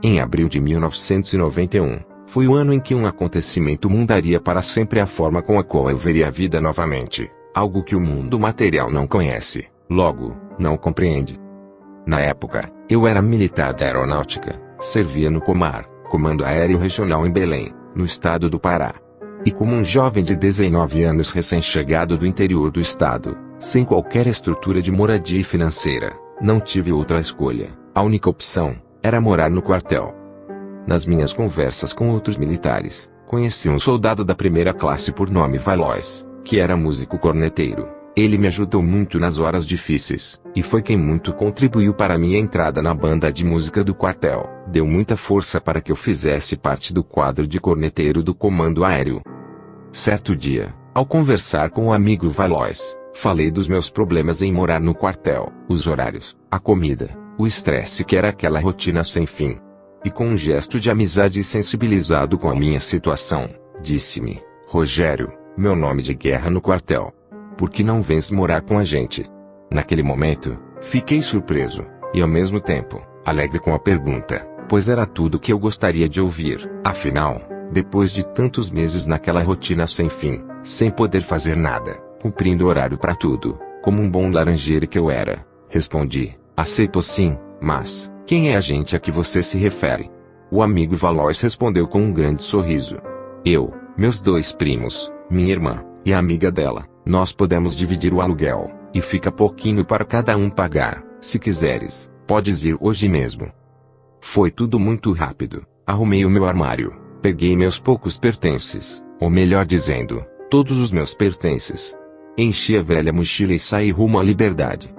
Em abril de 1991, foi o ano em que um acontecimento mudaria para sempre a forma com a qual eu veria a vida novamente, algo que o mundo material não conhece, logo, não compreende. Na época, eu era militar da aeronáutica, servia no Comar, Comando Aéreo Regional em Belém, no estado do Pará. E como um jovem de 19 anos recém-chegado do interior do estado, sem qualquer estrutura de moradia e financeira, não tive outra escolha. A única opção era morar no quartel. Nas minhas conversas com outros militares, conheci um soldado da primeira classe por nome Valois, que era músico corneteiro. Ele me ajudou muito nas horas difíceis, e foi quem muito contribuiu para a minha entrada na banda de música do quartel. Deu muita força para que eu fizesse parte do quadro de corneteiro do comando aéreo. Certo dia, ao conversar com o amigo Valois, falei dos meus problemas em morar no quartel, os horários, a comida, o estresse que era aquela rotina sem fim. E com um gesto de amizade e sensibilizado com a minha situação, disse-me: Rogério, meu nome de guerra no quartel. Por que não vens morar com a gente? Naquele momento, fiquei surpreso, e ao mesmo tempo, alegre com a pergunta, pois era tudo o que eu gostaria de ouvir. Afinal, depois de tantos meses naquela rotina sem fim, sem poder fazer nada, cumprindo horário para tudo, como um bom laranjeiro que eu era, respondi: aceito sim, mas quem é a gente a que você se refere? O amigo Valois respondeu com um grande sorriso: eu, meus 2 primos, minha irmã, e a amiga dela. Nós podemos dividir o aluguel, e fica pouquinho para cada um pagar. Se quiseres, podes ir hoje mesmo. Foi tudo muito rápido. Arrumei o meu armário, peguei meus poucos pertences, ou melhor dizendo, todos os meus pertences. Enchi a velha mochila e saí rumo à liberdade.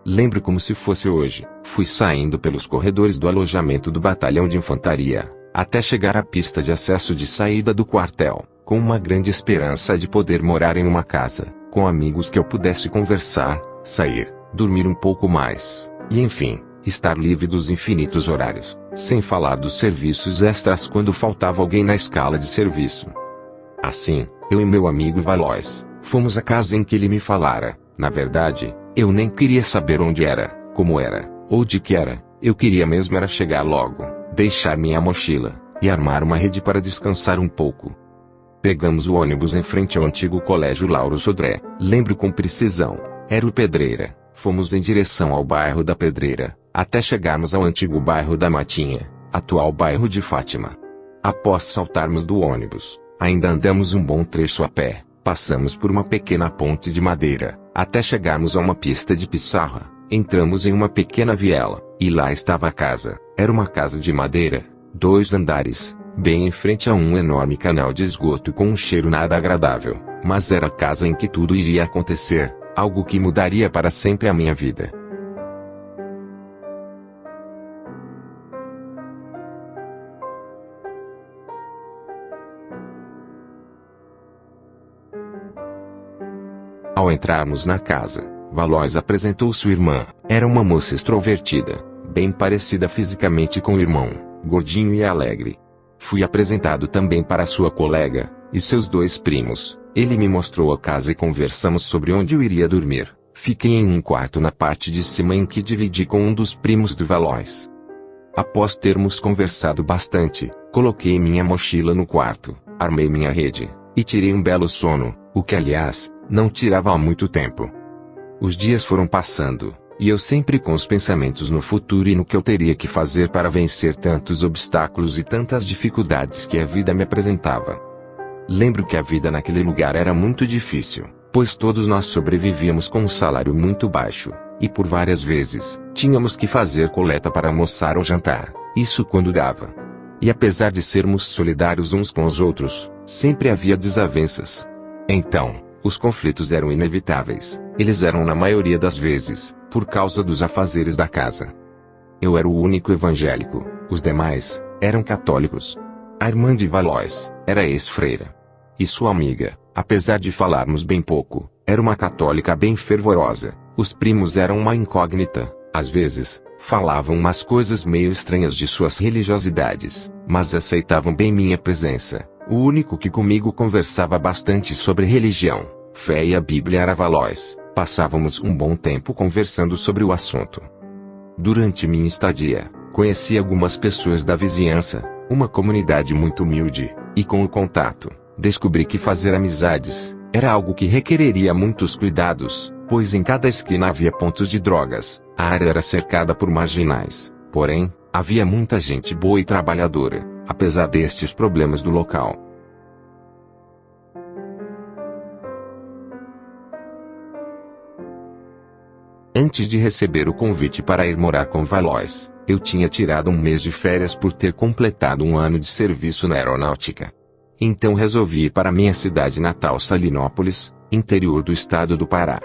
Lembro como se fosse hoje. Fui saindo pelos corredores do alojamento do batalhão de infantaria, até chegar à pista de acesso de saída do quartel, com uma grande esperança de poder morar em uma casa, com amigos que eu pudesse conversar, sair, dormir um pouco mais, e enfim, estar livre dos infinitos horários, sem falar dos serviços extras quando faltava alguém na escala de serviço. Assim, eu e meu amigo Valois, fomos à casa em que ele me falara. Na verdade, eu nem queria saber onde era, como era, ou de que era. Eu queria mesmo era chegar logo, deixar minha mochila, e armar uma rede para descansar um pouco. Pegamos o ônibus em frente ao antigo colégio Lauro Sodré. Lembro com precisão, era o Pedreira. Fomos em direção ao bairro da Pedreira, até chegarmos ao antigo bairro da Matinha, atual bairro de Fátima. Após saltarmos do ônibus, ainda andamos um bom trecho a pé, passamos por uma pequena ponte de madeira, até chegarmos a uma pista de pissarra. Entramos em uma pequena viela, e lá estava a casa. Era uma casa de madeira, 2 andares, bem em frente a um enorme canal de esgoto com um cheiro nada agradável, mas era a casa em que tudo iria acontecer, algo que mudaria para sempre a minha vida. Ao entrarmos na casa, Valois apresentou sua irmã. Era uma moça extrovertida, bem parecida fisicamente com o irmão, gordinho e alegre. Fui apresentado também para sua colega, e seus 2 primos. Ele me mostrou a casa e conversamos sobre onde eu iria dormir. Fiquei em um quarto na parte de cima em que dividi com um dos primos de Valois. Após termos conversado bastante, coloquei minha mochila no quarto, armei minha rede, e tirei um belo sono, o que aliás, não tirava há muito tempo. Os dias foram passando, e eu sempre com os pensamentos no futuro e no que eu teria que fazer para vencer tantos obstáculos e tantas dificuldades que a vida me apresentava. Lembro que a vida naquele lugar era muito difícil, pois todos nós sobrevivíamos com um salário muito baixo, e por várias vezes, tínhamos que fazer coleta para almoçar ou jantar, isso quando dava. E apesar de sermos solidários uns com os outros, sempre havia desavenças. Então, os conflitos eram inevitáveis. Eles eram na maioria das vezes, por causa dos afazeres da casa. Eu era o único evangélico, os demais, eram católicos. A irmã de Valois, era ex-freira. E sua amiga, apesar de falarmos bem pouco, era uma católica bem fervorosa. Os primos eram uma incógnita, às vezes, falavam umas coisas meio estranhas de suas religiosidades, mas aceitavam bem minha presença. O único que comigo conversava bastante sobre religião, fé e a Bíblia era Valois. Passávamos um bom tempo conversando sobre o assunto. Durante minha estadia, Conheci algumas pessoas da vizinhança, uma comunidade muito humilde, e com o contato, descobri que fazer amizades era algo que requereria muitos cuidados, pois em cada esquina havia pontos de drogas, a área era cercada por marginais, porém, havia muita gente boa e trabalhadora, apesar destes problemas do local. Antes de receber o convite para ir morar com Valois, eu tinha tirado um mês de férias por ter completado um ano de serviço na aeronáutica. Então resolvi ir para minha cidade natal Salinópolis, interior do estado do Pará.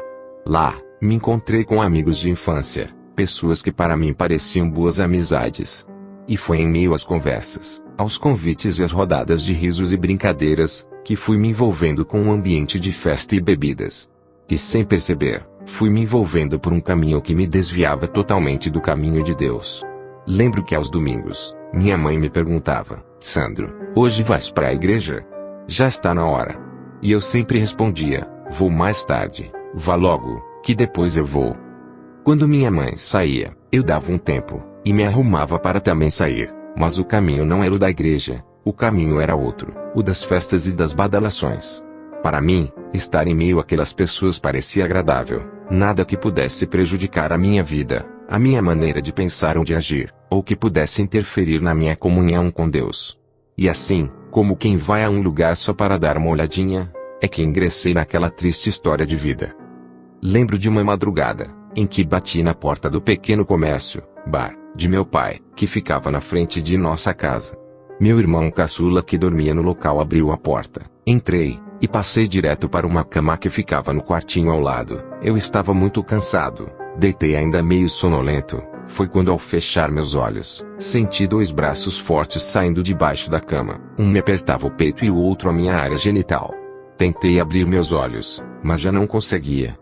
Lá, me encontrei com amigos de infância, pessoas que para mim pareciam boas amizades. E foi em meio às conversas, aos convites e às rodadas de risos e brincadeiras, que fui me envolvendo com um ambiente de festa e bebidas. E sem perceber, fui me envolvendo por um caminho que me desviava totalmente do caminho de Deus. Lembro que aos domingos, minha mãe me perguntava: Sandro, hoje vais para a igreja? Já está na hora. E eu sempre respondia: vou mais tarde, vá logo, que depois eu vou. Quando minha mãe saía, eu dava um tempo, e me arrumava para também sair, mas o caminho não era o da igreja, o caminho era outro, o das festas e das badalações. Para mim, estar em meio àquelas pessoas parecia agradável, nada que pudesse prejudicar a minha vida, a minha maneira de pensar ou de agir, ou que pudesse interferir na minha comunhão com Deus. E assim, como quem vai a um lugar só para dar uma olhadinha, é que ingressei naquela triste história de vida. Lembro de uma madrugada, em que bati na porta do pequeno comércio, bar, de meu pai, que ficava na frente de nossa casa. Meu irmão caçula que dormia no local abriu a porta, entrei, e passei direto para uma cama que ficava no quartinho ao lado. Eu estava muito cansado, deitei ainda meio sonolento. Foi quando, ao fechar meus olhos, senti dois braços fortes saindo debaixo da cama. Um me apertava o peito e o outro a minha área genital. Tentei abrir meus olhos, mas já não conseguia.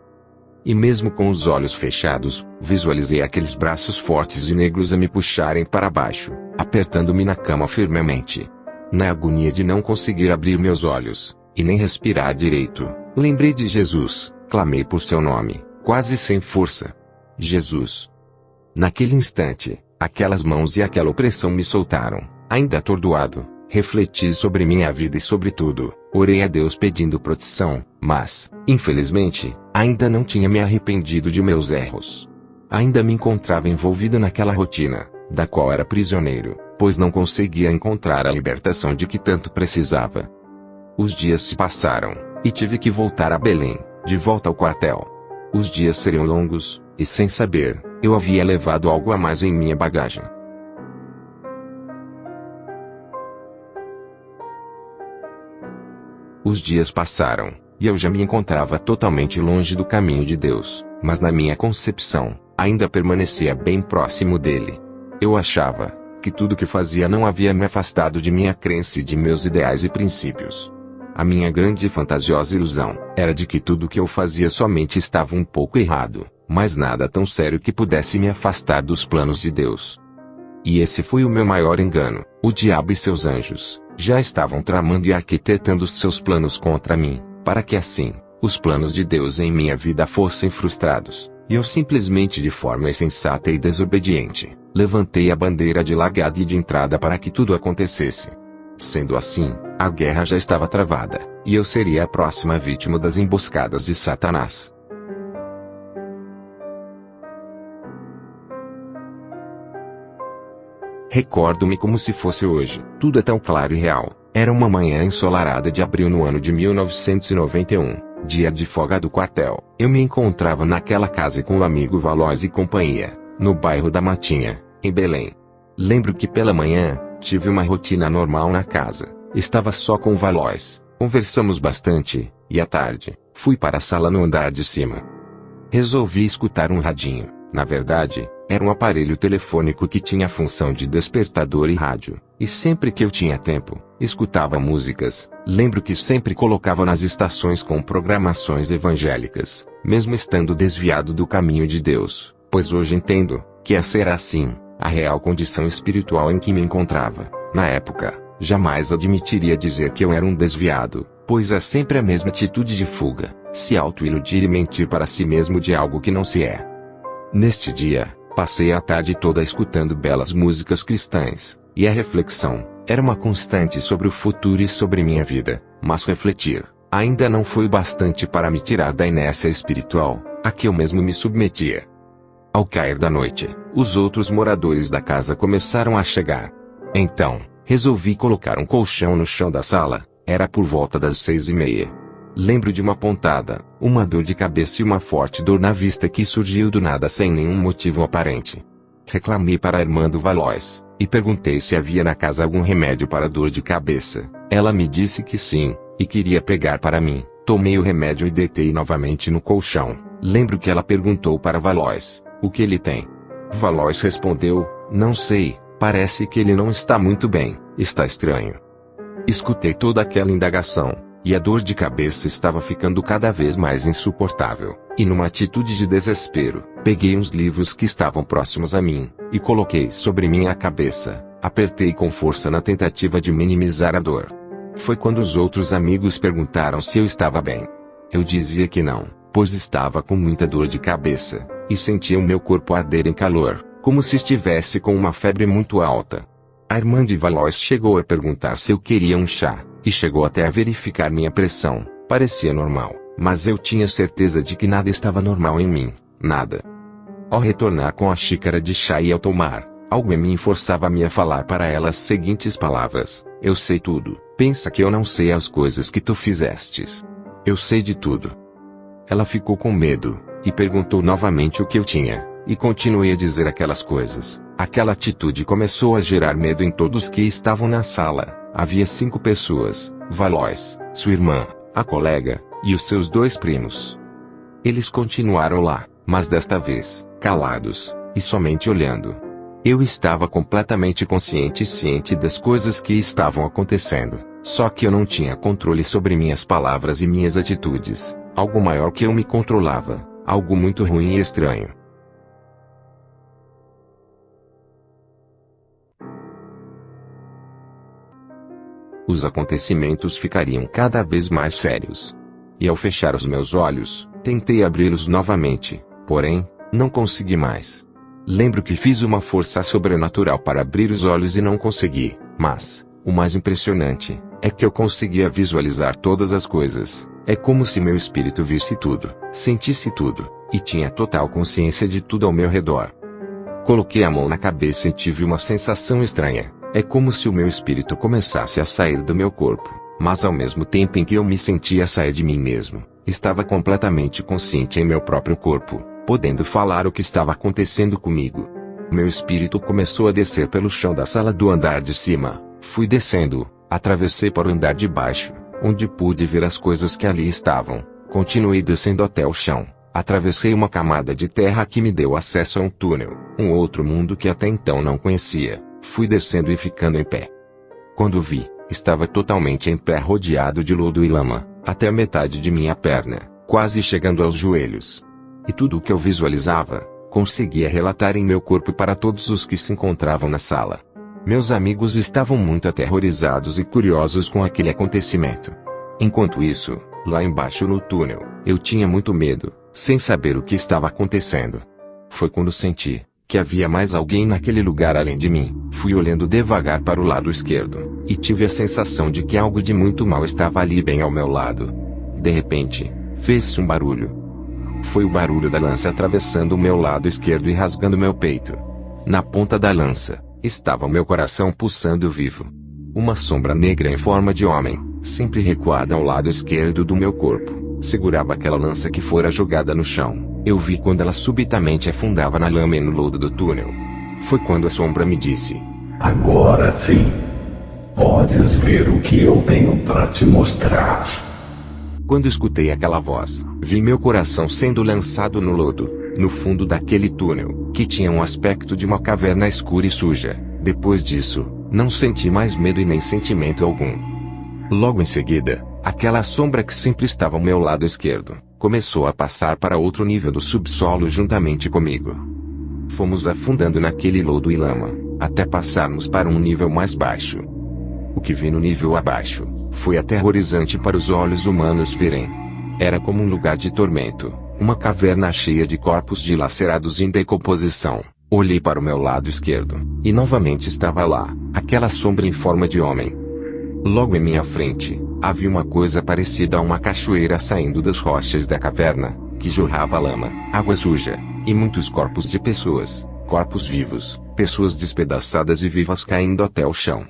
E mesmo com os olhos fechados, visualizei aqueles braços fortes e negros a me puxarem para baixo, apertando-me na cama firmemente. Na agonia de não conseguir abrir meus olhos, e nem respirar direito, lembrei de Jesus, clamei por seu nome, quase sem força. Jesus. Naquele instante, aquelas mãos e aquela opressão me soltaram. Ainda atordoado, refleti sobre minha vida e sobre tudo, orei a Deus pedindo proteção, mas, infelizmente, ainda não tinha me arrependido de meus erros. Ainda me encontrava envolvido naquela rotina, da qual era prisioneiro, pois não conseguia encontrar a libertação de que tanto precisava. Os dias se passaram, e tive que voltar a Belém, de volta ao quartel. Os dias seriam longos, e sem saber, eu havia levado algo a mais em minha bagagem. Os dias passaram, e eu já me encontrava totalmente longe do caminho de Deus, mas na minha concepção, ainda permanecia bem próximo dele. Eu achava que tudo que fazia não havia me afastado de minha crença e de meus ideais e princípios. A minha grande e fantasiosa ilusão era de que tudo que eu fazia somente estava um pouco errado, mas nada tão sério que pudesse me afastar dos planos de Deus. E esse foi o meu maior engano. O diabo e seus anjos já estavam tramando e arquitetando seus planos contra mim, para que assim, os planos de Deus em minha vida fossem frustrados, e eu simplesmente, de forma insensata e desobediente, levantei a bandeira de largada e de entrada para que tudo acontecesse. Sendo assim, a guerra já estava travada, e eu seria a próxima vítima das emboscadas de Satanás. Recordo-me como se fosse hoje, tudo é tão claro e real. Era uma manhã ensolarada de abril no ano de 1991, dia de folga do quartel. Eu me encontrava naquela casa com o amigo Valois e companhia, no bairro da Matinha, em Belém. Lembro que pela manhã, tive uma rotina normal na casa. Estava só com Valois, conversamos bastante, e à tarde, fui para a sala no andar de cima. Resolvi escutar um radinho. Na verdade, era um aparelho telefônico que tinha a função de despertador e rádio, e sempre que eu tinha tempo, escutava músicas. Lembro que sempre colocava nas estações com programações evangélicas, mesmo estando desviado do caminho de Deus, pois hoje entendo que essa era assim a real condição espiritual em que me encontrava. Na época, jamais admitiria dizer que eu era um desviado, pois é sempre a mesma atitude de fuga, se auto-iludir e mentir para si mesmo de algo que não se é. Neste dia, Passei a tarde toda escutando belas músicas cristãs, e a reflexão era uma constante sobre o futuro e sobre minha vida, mas refletir ainda não foi bastante para me tirar da inércia espiritual a que eu mesmo me submetia. Ao cair da noite, os outros moradores da casa começaram a chegar. Então, resolvi colocar um colchão no chão da sala. Era por volta das 6:30. Lembro de uma pontada, uma dor de cabeça e uma forte dor na vista que surgiu do nada sem nenhum motivo aparente. Reclamei para a irmã do Valois, e perguntei se havia na casa algum remédio para dor de cabeça. Ela me disse que sim, e queria pegar para mim. Tomei o remédio e deitei novamente no colchão. Lembro que ela perguntou para Valois, o que ele tem? Valois respondeu, não sei, parece que ele não está muito bem, está estranho. Escutei toda aquela indagação, e a dor de cabeça estava ficando cada vez mais insuportável, e numa atitude de desespero, peguei uns livros que estavam próximos a mim, e coloquei sobre minha cabeça, apertei com força na tentativa de minimizar a dor. Foi quando os outros amigos perguntaram se eu estava bem. Eu dizia que não, pois estava com muita dor de cabeça, e sentia o meu corpo arder em calor, como se estivesse com uma febre muito alta. A irmã de Valois chegou a perguntar se eu queria um chá, e chegou até a verificar minha pressão. Parecia normal, mas eu tinha certeza de que nada estava normal em mim, nada. Ao retornar com a xícara de chá e ao tomar, algo em mim forçava-me a falar para ela as seguintes palavras: eu sei tudo, pensa que eu não sei as coisas que tu fizestes. Eu sei de tudo. Ela ficou com medo, e perguntou novamente o que eu tinha, e continuei a dizer aquelas coisas. Aquela atitude começou a gerar medo em todos que estavam na sala. Havia 5 pessoas, Valois, sua irmã, a colega, e os seus 2 primos. Eles continuaram lá, mas desta vez, calados, e somente olhando. Eu estava completamente consciente e ciente das coisas que estavam acontecendo, só que eu não tinha controle sobre minhas palavras e minhas atitudes. Algo maior que eu me controlava, algo muito ruim e estranho. Os acontecimentos ficariam cada vez mais sérios. E ao fechar os meus olhos, tentei abri-los novamente, porém, não consegui mais. Lembro que fiz uma força sobrenatural para abrir os olhos e não consegui, mas, o mais impressionante, é que eu conseguia visualizar todas as coisas. É como se meu espírito visse tudo, sentisse tudo, e tinha total consciência de tudo ao meu redor. Coloquei a mão na cabeça e tive uma sensação estranha. É como se o meu espírito começasse a sair do meu corpo, mas ao mesmo tempo em que eu me sentia sair de mim mesmo, estava completamente consciente em meu próprio corpo, podendo falar o que estava acontecendo comigo. Meu espírito começou a descer pelo chão da sala do andar de cima. Fui descendo, atravessei para o andar de baixo, onde pude ver as coisas que ali estavam. Continuei descendo até o chão. Atravessei uma camada de terra que me deu acesso a um túnel, um outro mundo que até então não conhecia. Fui descendo e ficando em pé. Quando vi, estava totalmente em pé, rodeado de lodo e lama, até a metade de minha perna, quase chegando aos joelhos. E tudo o que eu visualizava, conseguia relatar em meu corpo para todos os que se encontravam na sala. Meus amigos estavam muito aterrorizados e curiosos com aquele acontecimento. Enquanto isso, lá embaixo no túnel, eu tinha muito medo, sem saber o que estava acontecendo. Foi quando senti que havia mais alguém naquele lugar além de mim. Fui olhando devagar para o lado esquerdo, e tive a sensação de que algo de muito mal estava ali bem ao meu lado. De repente, fez-se um barulho. Foi o barulho da lança atravessando o meu lado esquerdo e rasgando meu peito. Na ponta da lança, estava o meu coração pulsando vivo. Uma sombra negra em forma de homem, sempre recuada ao lado esquerdo do meu corpo, segurava aquela lança que fora jogada no chão. Eu vi quando ela subitamente afundava na lama e no lodo do túnel. Foi quando a sombra me disse: agora sim, podes ver o que eu tenho para te mostrar. Quando escutei aquela voz, vi meu coração sendo lançado no lodo, no fundo daquele túnel, que tinha um aspecto de uma caverna escura e suja. Depois disso, não senti mais medo e nem sentimento algum. Logo em seguida, aquela sombra que sempre estava ao meu lado esquerdo, começou a passar para outro nível do subsolo juntamente comigo. Fomos afundando naquele lodo e lama, até passarmos para um nível mais baixo. O que vi no nível abaixo, foi aterrorizante para os olhos humanos verem. Era como um lugar de tormento, uma caverna cheia de corpos dilacerados em decomposição, Olhei para o meu lado esquerdo, e novamente estava lá, aquela sombra em forma de homem. Logo em minha frente, havia uma coisa parecida a uma cachoeira saindo das rochas da caverna, que jorrava lama, água suja, e muitos corpos de pessoas, corpos vivos, pessoas despedaçadas e vivas caindo até o chão.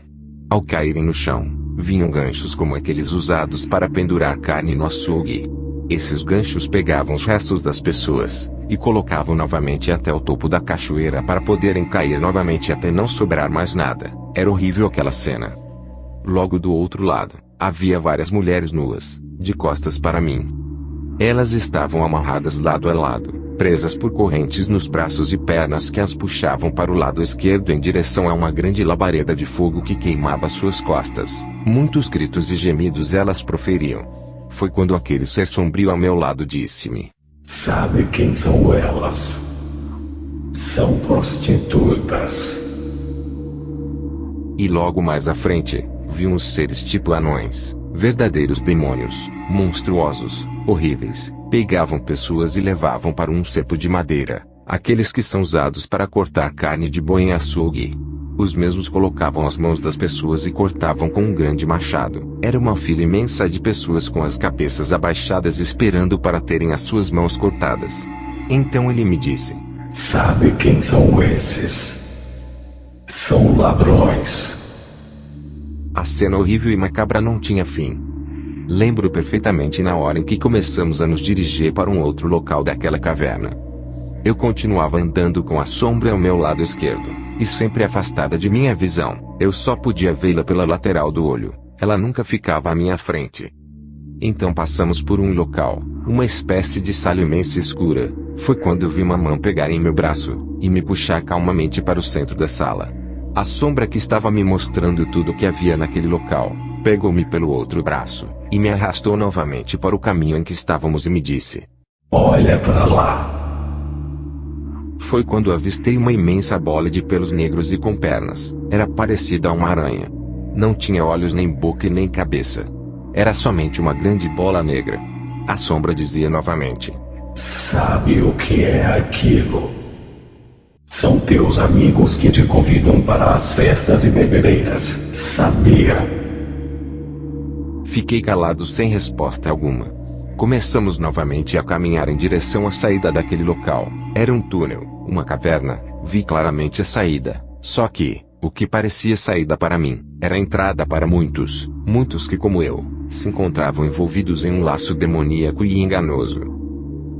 Ao caírem no chão, vinham ganchos como aqueles usados para pendurar carne no açougue. Esses ganchos pegavam os restos das pessoas, e colocavam novamente até o topo da cachoeira para poderem cair novamente até não sobrar mais nada. Era horrível aquela cena. Logo do outro lado, havia várias mulheres nuas, de costas para mim. Elas estavam amarradas lado a lado, presas por correntes nos braços e pernas que as puxavam para o lado esquerdo em direção a uma grande labareda de fogo que queimava suas costas. Muitos gritos e gemidos elas proferiam. Foi quando aquele ser sombrio ao meu lado disse-me: Sabe quem são elas? São prostitutas. E logo mais à frente, vi uns seres tipo anões, verdadeiros demônios, monstruosos, horríveis, pegavam pessoas e levavam para um cepo de madeira, aqueles que são usados para cortar carne de boi em açougue. Os mesmos colocavam as mãos das pessoas e cortavam com um grande machado. Era uma fila imensa de pessoas com as cabeças abaixadas esperando para terem as suas mãos cortadas. Então ele me disse: Sabe quem são esses? São ladrões. A cena horrível e macabra não tinha fim. Lembro perfeitamente na hora em que começamos a nos dirigir para um outro local daquela caverna. Eu continuava andando com a sombra ao meu lado esquerdo, e sempre afastada de minha visão. Eu só podia vê-la pela lateral do olho, ela nunca ficava à minha frente. Então passamos por um local, uma espécie de sala imensa e escura. Foi quando eu vi uma mão pegar em meu braço, e me puxar calmamente para o centro da sala. A sombra que estava me mostrando tudo o que havia naquele local, pegou-me pelo outro braço, e me arrastou novamente para o caminho em que estávamos e me disse: Olha para lá. Foi quando avistei uma imensa bola de pelos negros e com pernas. Era parecida a uma aranha. Não tinha olhos nem boca e nem cabeça. Era somente uma grande bola negra. A sombra dizia novamente: Sabe o que é aquilo? São teus amigos que te convidam para as festas e bebereiras. Sabia? Fiquei calado sem resposta alguma. Começamos novamente a caminhar em direção à saída daquele local. Era um túnel, uma caverna. Vi claramente a saída. Só que, o que parecia saída para mim, era a entrada para muitos, muitos que como eu, se encontravam envolvidos em um laço demoníaco e enganoso.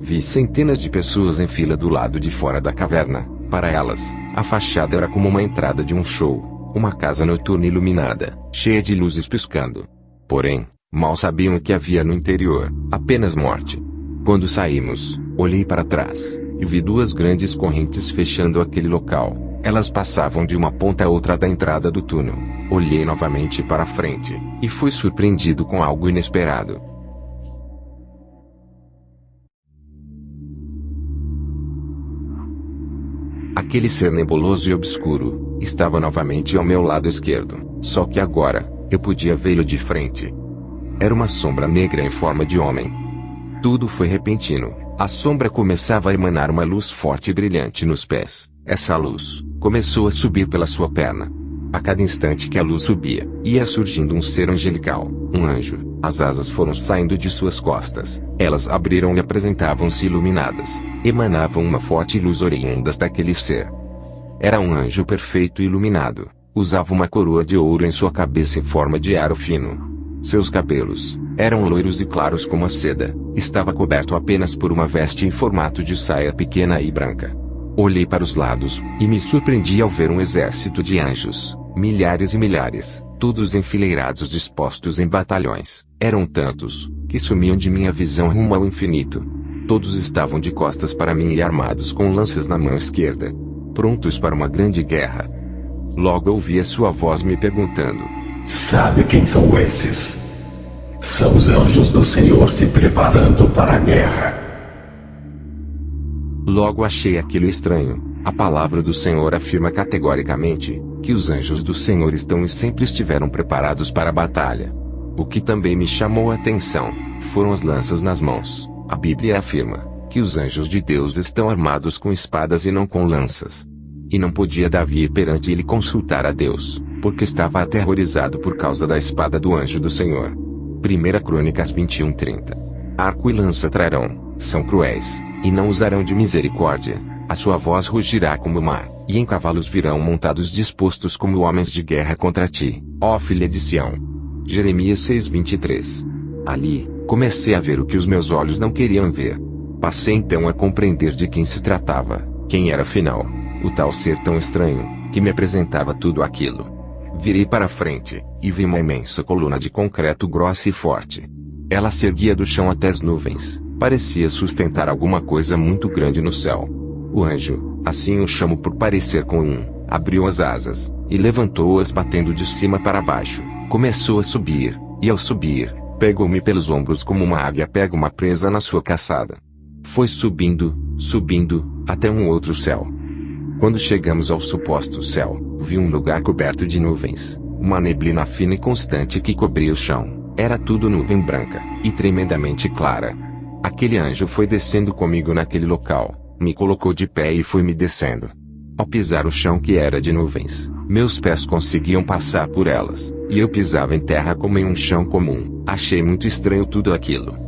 Vi centenas de pessoas em fila do lado de fora da caverna. Para elas, a fachada era como uma entrada de um show, uma casa noturna iluminada, cheia de luzes piscando. Porém, mal sabiam o que havia no interior, apenas morte. Quando saímos, olhei para trás, e vi duas grandes correntes fechando aquele local. Elas passavam de uma ponta a outra da entrada do túnel. Olhei novamente para frente, e fui surpreendido com algo inesperado. Aquele ser nebuloso e obscuro, estava novamente ao meu lado esquerdo, só que agora, eu podia vê-lo de frente. Era uma sombra negra em forma de homem. Tudo foi repentino. A sombra começava a emanar uma luz forte e brilhante nos pés. Essa luz começou a subir pela sua perna. A cada instante que a luz subia, ia surgindo um ser angelical, um anjo. As asas foram saindo de suas costas. Elas abriram e apresentavam-se iluminadas. Emanavam uma forte luz oriundas daquele ser. Era um anjo perfeito e iluminado. Usava uma coroa de ouro em sua cabeça em forma de aro fino. Seus cabelos eram loiros e claros como a seda. Estava coberto apenas por uma veste em formato de saia pequena e branca. Olhei para os lados, e me surpreendi ao ver um exército de anjos, milhares e milhares, todos enfileirados dispostos em batalhões. Eram tantos, que sumiam de minha visão rumo ao infinito. Todos estavam de costas para mim e armados com lanças na mão esquerda, prontos para uma grande guerra. Logo ouvi a sua voz me perguntando: Sabe quem são esses? São os anjos do Senhor se preparando para a guerra. Logo achei aquilo estranho. A palavra do Senhor afirma categoricamente que os anjos do Senhor estão e sempre estiveram preparados para a batalha. O que também me chamou a atenção foram as lanças nas mãos. A Bíblia afirma que os anjos de Deus estão armados com espadas e não com lanças. e não podia Davi ir perante ele consultar a Deus, porque estava aterrorizado por causa da espada do anjo do Senhor. 1 Crônicas 21:30. Arco e lança trarão, são cruéis, e não usarão de misericórdia. A sua voz rugirá como o mar, e em cavalos virão montados dispostos como homens de guerra contra ti, ó filha de Sião. Jeremias 6:23. Ali, comecei a ver o que os meus olhos não queriam ver. Passei então a compreender de quem se tratava, quem era afinal, o tal ser tão estranho, que me apresentava tudo aquilo. Virei para a frente, e vi uma imensa coluna de concreto grossa e forte. Ela se erguia do chão até as nuvens, parecia sustentar alguma coisa muito grande no céu. O anjo, assim o chamo por parecer com abriu as asas, e levantou-as batendo de cima para baixo, começou a subir, e ao subir, pegou-me pelos ombros como uma águia pega uma presa na sua caçada. Foi subindo, subindo, até um outro céu. Quando chegamos ao suposto céu, vi um lugar coberto de nuvens, uma neblina fina e constante que cobria o chão. Era tudo nuvem branca, e tremendamente clara. Aquele anjo foi descendo comigo naquele local, me colocou de pé e foi me descendo. Ao pisar o chão que era de nuvens, meus pés conseguiam passar por elas, e eu pisava em terra como em um chão comum. Achei muito estranho tudo aquilo.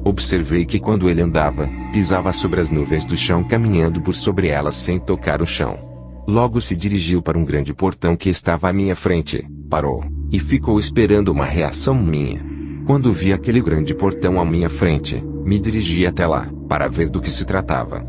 Observei que quando ele andava, pisava sobre as nuvens do chão caminhando por sobre elas sem tocar o chão. Logo se dirigiu para um grande portão que estava à minha frente, parou, e ficou esperando uma reação minha. Quando vi aquele grande portão à minha frente, me dirigi até lá, para ver do que se tratava.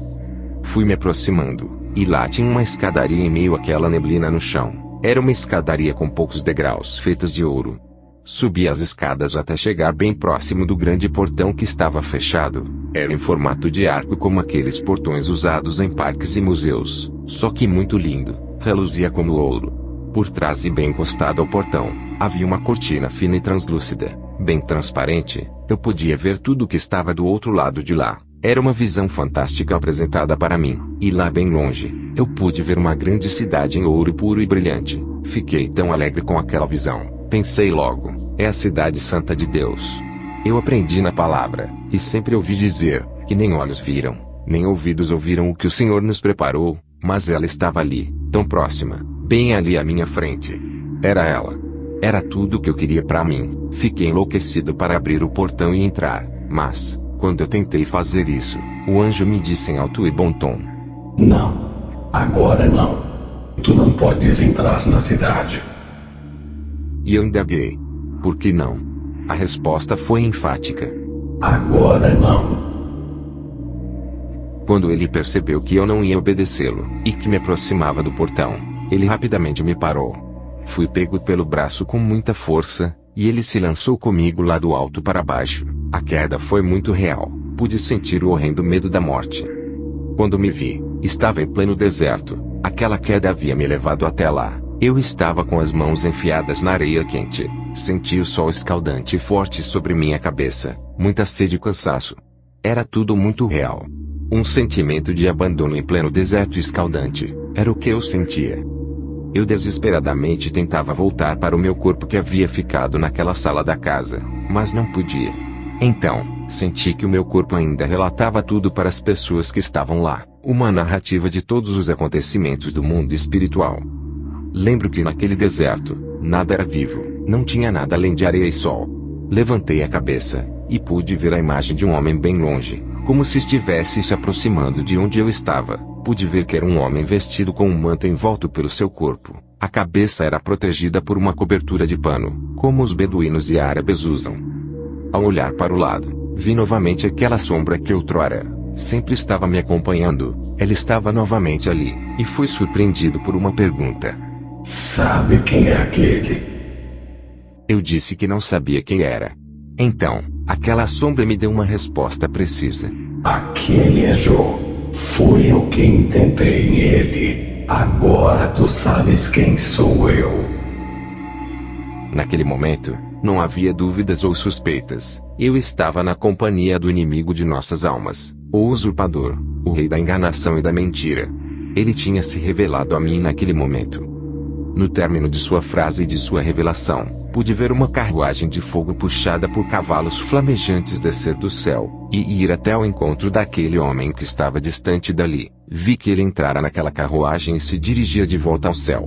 Fui me aproximando, e lá tinha uma escadaria em meio àquela neblina no chão. Era uma escadaria com poucos degraus feitos de ouro. Subi as escadas até chegar bem próximo do grande portão que estava fechado. Era em formato de arco como aqueles portões usados em parques e museus, só que muito lindo, reluzia como ouro. Por trás e bem encostado ao portão, havia uma cortina fina e translúcida, bem transparente. Eu podia ver tudo o que estava do outro lado de lá. Era uma visão fantástica apresentada para mim, e lá bem longe, eu pude ver uma grande cidade em ouro puro e brilhante. Fiquei tão alegre com aquela visão. Pensei logo, é a cidade santa de Deus. Eu aprendi na palavra, e sempre ouvi dizer, que nem olhos viram, nem ouvidos ouviram o que o Senhor nos preparou, mas ela estava ali, tão próxima, bem ali à minha frente. Era ela. Era tudo o que eu queria para mim. Fiquei enlouquecido para abrir o portão e entrar, mas, quando eu tentei fazer isso, o anjo me disse em alto e bom tom: Não, agora não. Tu não podes entrar na cidade. E eu indaguei: por que não? A resposta foi enfática: agora não. Quando ele percebeu que eu não ia obedecê-lo, e que me aproximava do portão, ele rapidamente me parou. Fui pego pelo braço com muita força, e ele se lançou comigo lá do alto para baixo. A queda foi muito real, pude sentir o horrendo medo da morte. Quando me vi, estava em pleno deserto, aquela queda havia me levado até lá. Eu estava com as mãos enfiadas na areia quente, senti o sol escaldante e forte sobre minha cabeça, muita sede e cansaço. Era tudo muito real. Um sentimento de abandono em pleno deserto escaldante, era o que eu sentia. Eu desesperadamente tentava voltar para o meu corpo que havia ficado naquela sala da casa, mas não podia. Então, senti que o meu corpo ainda relatava tudo para as pessoas que estavam lá, uma narrativa de todos os acontecimentos do mundo espiritual. Lembro que naquele deserto, nada era vivo, não tinha nada além de areia e sol. Levantei a cabeça, e pude ver a imagem de um homem bem longe, como se estivesse se aproximando de onde eu estava. Pude ver que era um homem vestido com um manto envolto pelo seu corpo. A cabeça era protegida por uma cobertura de pano, como os beduínos e árabes usam. Ao olhar para o lado, vi novamente aquela sombra que outrora sempre estava me acompanhando. Ela estava novamente ali, e fui surpreendido por uma pergunta: sabe quem é aquele? Eu disse que não sabia quem era. Então, aquela sombra me deu uma resposta precisa: aquele é Jô. Fui eu quem tentei nele. Agora tu sabes quem sou eu. Naquele momento, não havia dúvidas ou suspeitas. Eu estava na companhia do inimigo de nossas almas, o usurpador, o rei da enganação e da mentira. Ele tinha se revelado a mim naquele momento. No término de sua frase e de sua revelação, pude ver uma carruagem de fogo puxada por cavalos flamejantes descer do céu, e ir até ao encontro daquele homem que estava distante dali. Vi que ele entrara naquela carruagem e se dirigia de volta ao céu.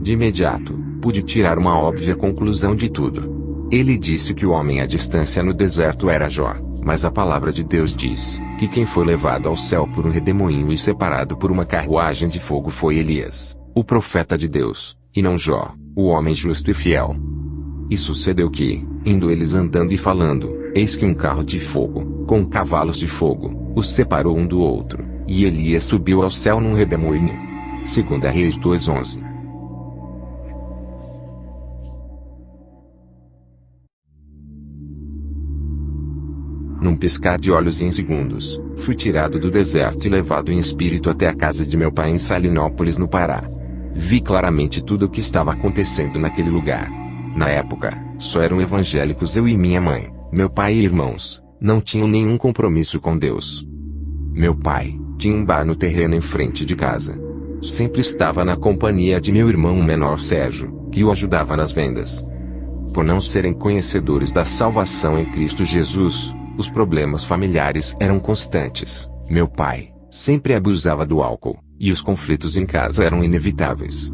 De imediato, pude tirar uma óbvia conclusão de tudo. Ele disse que o homem à distância no deserto era Jó, mas a palavra de Deus diz que quem foi levado ao céu por um redemoinho e separado por uma carruagem de fogo foi Elias, o profeta de Deus, e não Jó, o homem justo e fiel. E sucedeu que, indo eles andando e falando, eis que um carro de fogo, com cavalos de fogo, os separou um do outro, e Elias subiu ao céu num redemoinho. 2 Reis 2:11. Num piscar de olhos e em segundos, fui tirado do deserto e levado em espírito até a casa de meu pai em Salinópolis, no Pará. Vi claramente tudo o que estava acontecendo naquele lugar. Na época, só eram evangélicos eu e minha mãe, meu pai e irmãos, não tinham nenhum compromisso com Deus. Meu pai tinha um bar no terreno em frente de casa. Sempre estava na companhia de meu irmão menor Sérgio, que o ajudava nas vendas. Por não serem conhecedores da salvação em Cristo Jesus, os problemas familiares eram constantes. Meu pai sempre abusava do álcool, e os conflitos em casa eram inevitáveis.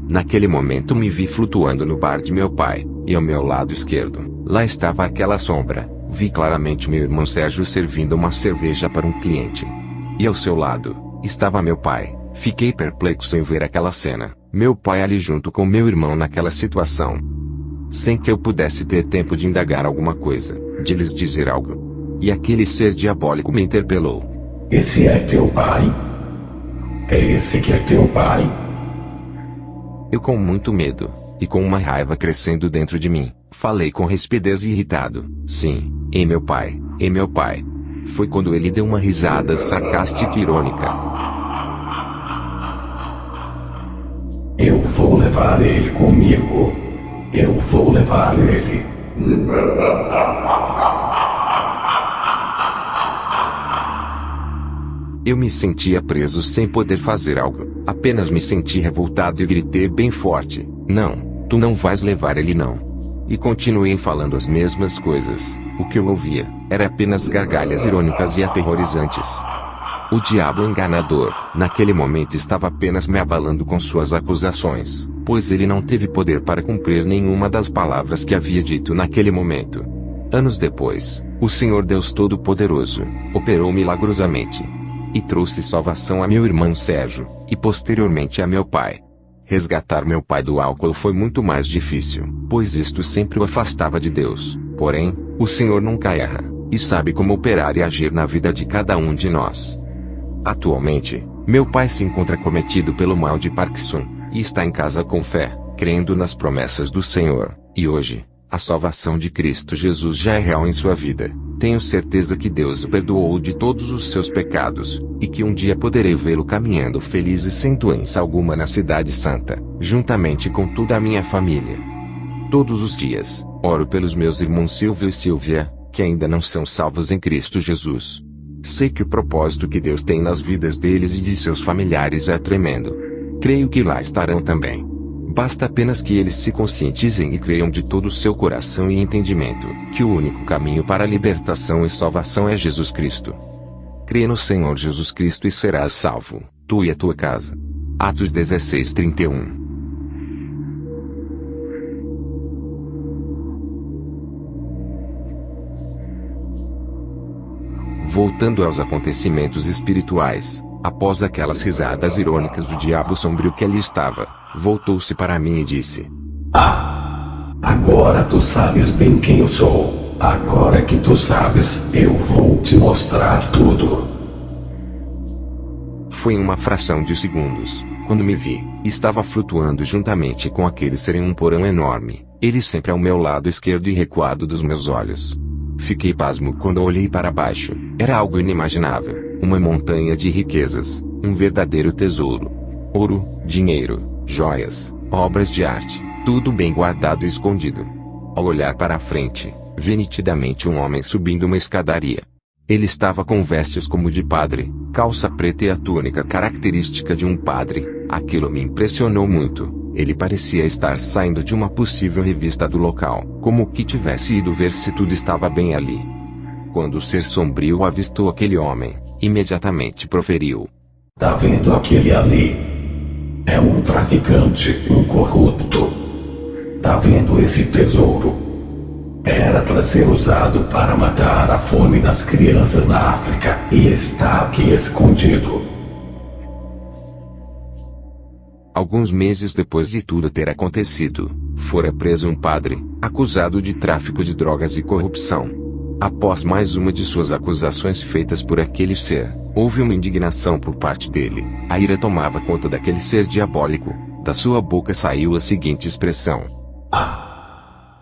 Naquele momento me vi flutuando no bar de meu pai, e ao meu lado esquerdo, lá estava aquela sombra. Vi claramente meu irmão Sérgio servindo uma cerveja para um cliente. E ao seu lado, estava meu pai. Fiquei perplexo em ver aquela cena, meu pai ali junto com meu irmão naquela situação. Sem que eu pudesse ter tempo de indagar alguma coisa, de lhes dizer algo. E aquele ser diabólico me interpelou. Esse é teu pai? É esse que é teu pai? Eu, com muito medo, e com uma raiva crescendo dentro de mim, falei com rispidez e irritado. Sim, é meu pai, é meu pai. Foi quando ele deu uma risada sarcástica e irônica. Eu vou levar ele comigo. Eu vou levar ele. Eu me sentia preso sem poder fazer algo. Apenas me senti revoltado e gritei bem forte: não, tu não vais levar ele não. E continuei falando as mesmas coisas. O que eu ouvia era apenas gargalhas irônicas e aterrorizantes. O diabo enganador, naquele momento, estava apenas me abalando com suas acusações, pois ele não teve poder para cumprir nenhuma das palavras que havia dito naquele momento. Anos depois, o Senhor Deus Todo-Poderoso operou milagrosamente e trouxe salvação a meu irmão Sérgio, e posteriormente a meu pai. Resgatar meu pai do álcool foi muito mais difícil, pois isto sempre o afastava de Deus. Porém, o Senhor nunca erra, e sabe como operar e agir na vida de cada um de nós. Atualmente, meu pai se encontra cometido pelo mal de Parkinson, e está em casa com fé, crendo nas promessas do Senhor, e hoje, a salvação de Cristo Jesus já é real em sua vida. Tenho certeza que Deus o perdoou de todos os seus pecados, e que um dia poderei vê-lo caminhando feliz e sem doença alguma na Cidade Santa, juntamente com toda a minha família. Todos os dias, oro pelos meus irmãos Silvio e Silvia, que ainda não são salvos em Cristo Jesus. Sei que o propósito que Deus tem nas vidas deles e de seus familiares é tremendo. Creio que lá estarão também. Basta apenas que eles se conscientizem e creiam de todo o seu coração e entendimento que o único caminho para a libertação e salvação é Jesus Cristo. Crê no Senhor Jesus Cristo e serás salvo, tu e a tua casa. Atos 16:31. Voltando aos acontecimentos espirituais, após aquelas risadas irônicas do diabo sombrio que ali estava, voltou-se para mim e disse: agora tu sabes bem quem eu sou. Agora que tu sabes, eu vou te mostrar tudo. Foi em uma fração de segundos, quando me vi, estava flutuando juntamente com aquele ser em um porão enorme, ele sempre ao meu lado esquerdo e recuado dos meus olhos. Fiquei pasmo quando olhei para baixo, era algo inimaginável, uma montanha de riquezas, um verdadeiro tesouro. Ouro, dinheiro, joias, obras de arte, tudo bem guardado e escondido. Ao olhar para a frente, vi nitidamente um homem subindo uma escadaria. Ele estava com vestes como de padre, calça preta e a túnica característica de um padre. Aquilo me impressionou muito. Ele parecia estar saindo de uma possível revista do local, como que tivesse ido ver se tudo estava bem ali. Quando o ser sombrio avistou aquele homem, imediatamente proferiu: Tá vendo aquele ali? É um traficante, um corrupto. Tá vendo esse tesouro? Era para ser usado para matar a fome das crianças na África e está aqui escondido. Alguns meses depois de tudo ter acontecido, fora preso um padre, acusado de tráfico de drogas e corrupção. Após mais uma de suas acusações feitas por aquele ser, houve uma indignação por parte dele. A ira tomava conta daquele ser diabólico. Da sua boca saiu a seguinte expressão: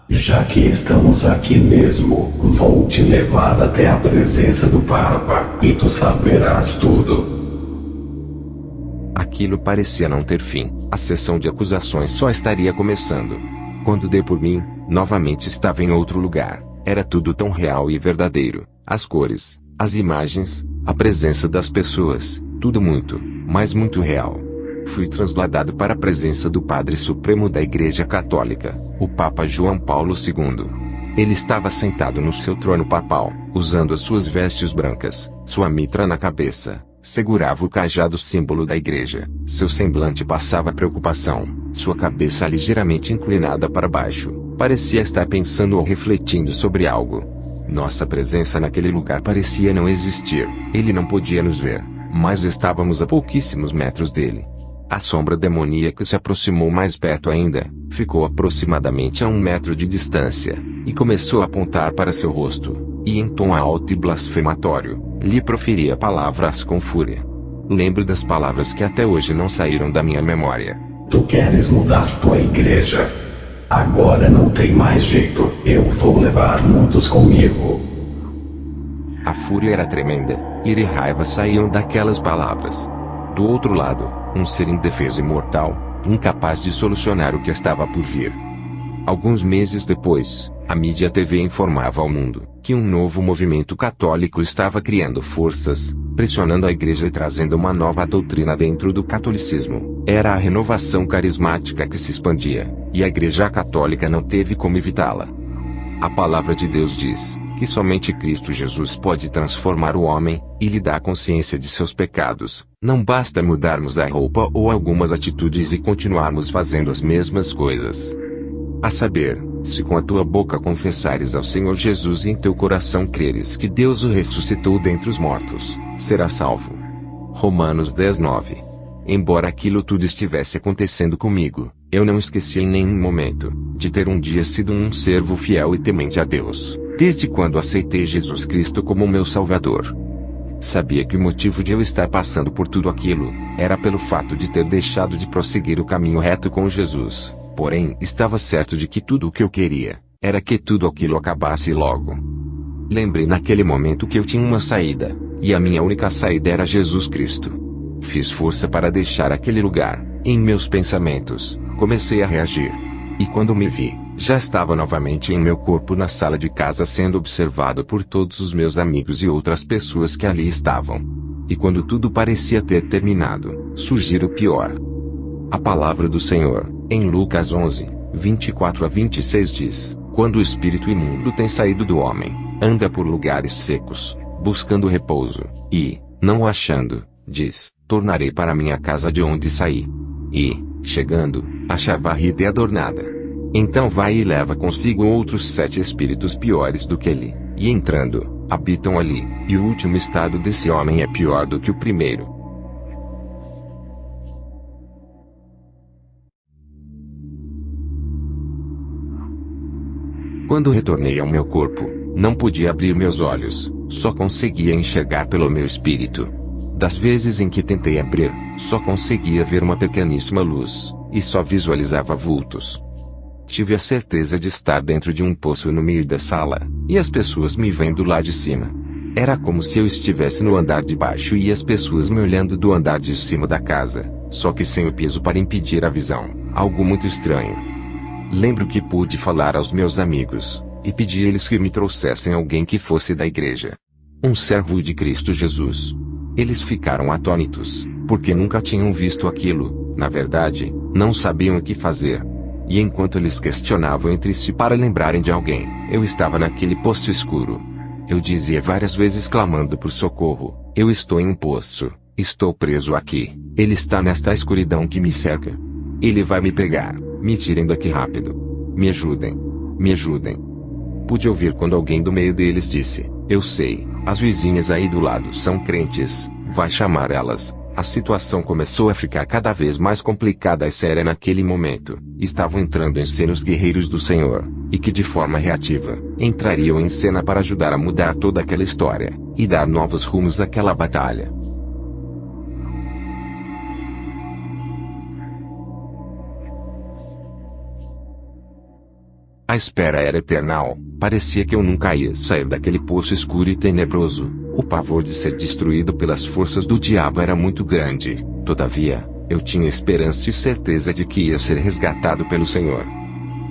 Já que estamos aqui mesmo, vou te levar até a presença do Papa, e tu saberás tudo. Aquilo parecia não ter fim. A sessão de acusações só estaria começando. Quando dei por mim, novamente estava em outro lugar. Era tudo tão real e verdadeiro. As cores, as imagens, a presença das pessoas, tudo muito, mas muito real. Fui trasladado para a presença do Padre Supremo da Igreja Católica, o Papa João Paulo II. Ele estava sentado no seu trono papal, usando as suas vestes brancas, sua mitra na cabeça. Segurava o cajado símbolo da igreja. Seu semblante passava preocupação. Sua cabeça ligeiramente inclinada para baixo. Parecia estar pensando ou refletindo sobre algo. Nossa presença naquele lugar parecia não existir. Ele não podia nos ver, mas estávamos a pouquíssimos metros dele. A sombra demoníaca se aproximou mais perto ainda. Ficou aproximadamente a 1 metro de distância, e começou a apontar para seu rosto, e em tom alto e blasfematório, lhe proferia palavras com fúria. Lembro das palavras que até hoje não saíram da minha memória. Tu queres mudar tua igreja? Agora não tem mais jeito, eu vou levar muitos comigo. A fúria era tremenda, ira e raiva saíam daquelas palavras. Do outro lado, um ser indefeso e mortal, incapaz de solucionar o que estava por vir. Alguns meses depois, a mídia TV informava ao mundo que um novo movimento católico estava criando forças, pressionando a igreja e trazendo uma nova doutrina dentro do catolicismo. Era a renovação carismática que se expandia, e a igreja católica não teve como evitá-la. A palavra de Deus diz que somente Cristo Jesus pode transformar o homem, e lhe dar consciência de seus pecados. Não basta mudarmos a roupa ou algumas atitudes e continuarmos fazendo as mesmas coisas. A saber, se com a tua boca confessares ao Senhor Jesus e em teu coração creres que Deus o ressuscitou dentre os mortos, serás salvo. Romanos 10:9. Embora aquilo tudo estivesse acontecendo comigo, eu não esqueci em nenhum momento de ter um dia sido um servo fiel e temente a Deus, desde quando aceitei Jesus Cristo como meu Salvador. Sabia que o motivo de eu estar passando por tudo aquilo era pelo fato de ter deixado de prosseguir o caminho reto com Jesus. Porém, estava certo de que tudo o que eu queria era que tudo aquilo acabasse logo. Lembrei naquele momento que eu tinha uma saída, e a minha única saída era Jesus Cristo. Fiz força para deixar aquele lugar. Em meus pensamentos, comecei a reagir. E quando me vi, já estava novamente em meu corpo na sala de casa sendo observado por todos os meus amigos e outras pessoas que ali estavam. E quando tudo parecia ter terminado, surgiu o pior. A palavra do Senhor, em Lucas 11, 24-26 diz: Quando o espírito imundo tem saído do homem, anda por lugares secos, buscando repouso, e, não o achando, diz: Tornarei para minha casa de onde saí. E, chegando, acha varrida e adornada. Então vai e leva consigo outros 7 espíritos piores do que ele, e entrando, habitam ali, e o último estado desse homem é pior do que o primeiro. Quando retornei ao meu corpo, não podia abrir meus olhos, só conseguia enxergar pelo meu espírito. Das vezes em que tentei abrir, só conseguia ver uma pequeníssima luz, e só visualizava vultos. Tive a certeza de estar dentro de um poço no meio da sala, e as pessoas me vendo lá de cima. Era como se eu estivesse no andar de baixo e as pessoas me olhando do andar de cima da casa, só que sem o peso para impedir a visão, algo muito estranho. Lembro que pude falar aos meus amigos, e pedi a eles que me trouxessem alguém que fosse da igreja. Um servo de Cristo Jesus. Eles ficaram atônitos, porque nunca tinham visto aquilo, na verdade, não sabiam o que fazer. E enquanto eles questionavam entre si para lembrarem de alguém, eu estava naquele poço escuro. Eu dizia várias vezes clamando por socorro: eu estou em um poço, Estou preso aqui. Ele está nesta escuridão que me cerca. Ele vai me pegar. Me tirem daqui rápido. Me ajudem. Me ajudem. Pude ouvir quando alguém do meio deles disse: eu sei, as vizinhas aí do lado são crentes, vai chamar elas. A situação começou a ficar cada vez mais complicada e séria naquele momento. Estavam entrando em cena os guerreiros do Senhor, e que de forma reativa, entrariam em cena para ajudar a mudar toda aquela história, e dar novos rumos àquela batalha. A espera era eternal, parecia que eu nunca ia sair daquele poço escuro e tenebroso. O pavor de ser destruído pelas forças do diabo era muito grande. Todavia, eu tinha esperança e certeza de que ia ser resgatado pelo Senhor.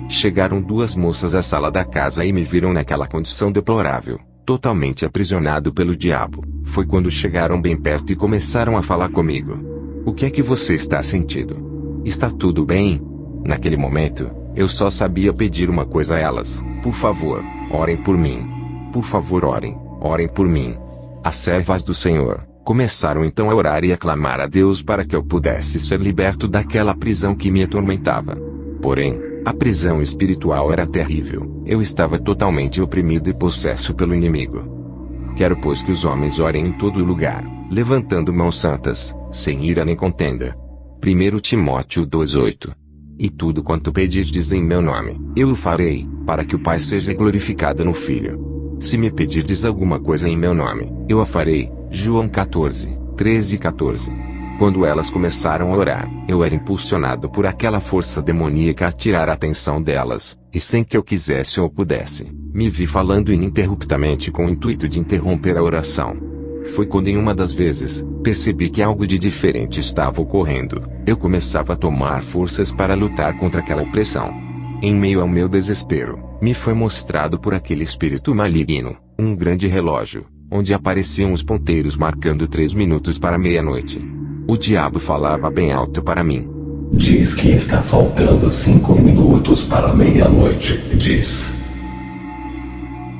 Chegaram duas moças à sala da casa e me viram naquela condição deplorável, totalmente aprisionado pelo diabo. Foi quando chegaram bem perto e começaram a falar comigo. O que é que você está sentindo? Está tudo bem? Naquele momento, eu só sabia pedir uma coisa a elas: por favor, orem por mim. Por favor, orem por mim. As servas do Senhor começaram então a orar e a clamar a Deus para que eu pudesse ser liberto daquela prisão que me atormentava. Porém, a prisão espiritual era terrível. Eu estava totalmente oprimido e possesso pelo inimigo. Quero, pois, que os homens orem em todo lugar, levantando mãos santas, sem ira nem contenda. 1 Timóteo 2:8. E tudo quanto pedirdes em meu nome, eu o farei, para que o Pai seja glorificado no Filho. Se me pedirdes alguma coisa em meu nome, eu a farei. João 14:13-14. Quando elas começaram a orar, eu era impulsionado por aquela força demoníaca a tirar a atenção delas, e sem que eu quisesse ou pudesse, me vi falando ininterruptamente com o intuito de interromper a oração. Foi quando em uma das vezes, percebi que algo de diferente estava ocorrendo. Eu começava a tomar forças para lutar contra aquela opressão. Em meio ao meu desespero, me foi mostrado por aquele espírito maligno, um grande relógio, onde apareciam os ponteiros marcando 3 minutos para meia-noite. O diabo falava bem alto para mim. Diz que está faltando 5 minutos para meia-noite, diz.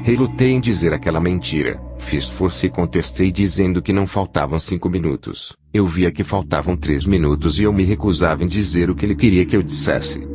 Relutei em dizer aquela mentira, fiz força e contestei dizendo que não faltavam 5 minutos. Eu via que faltavam 3 minutos e eu me recusava em dizer o que ele queria que eu dissesse.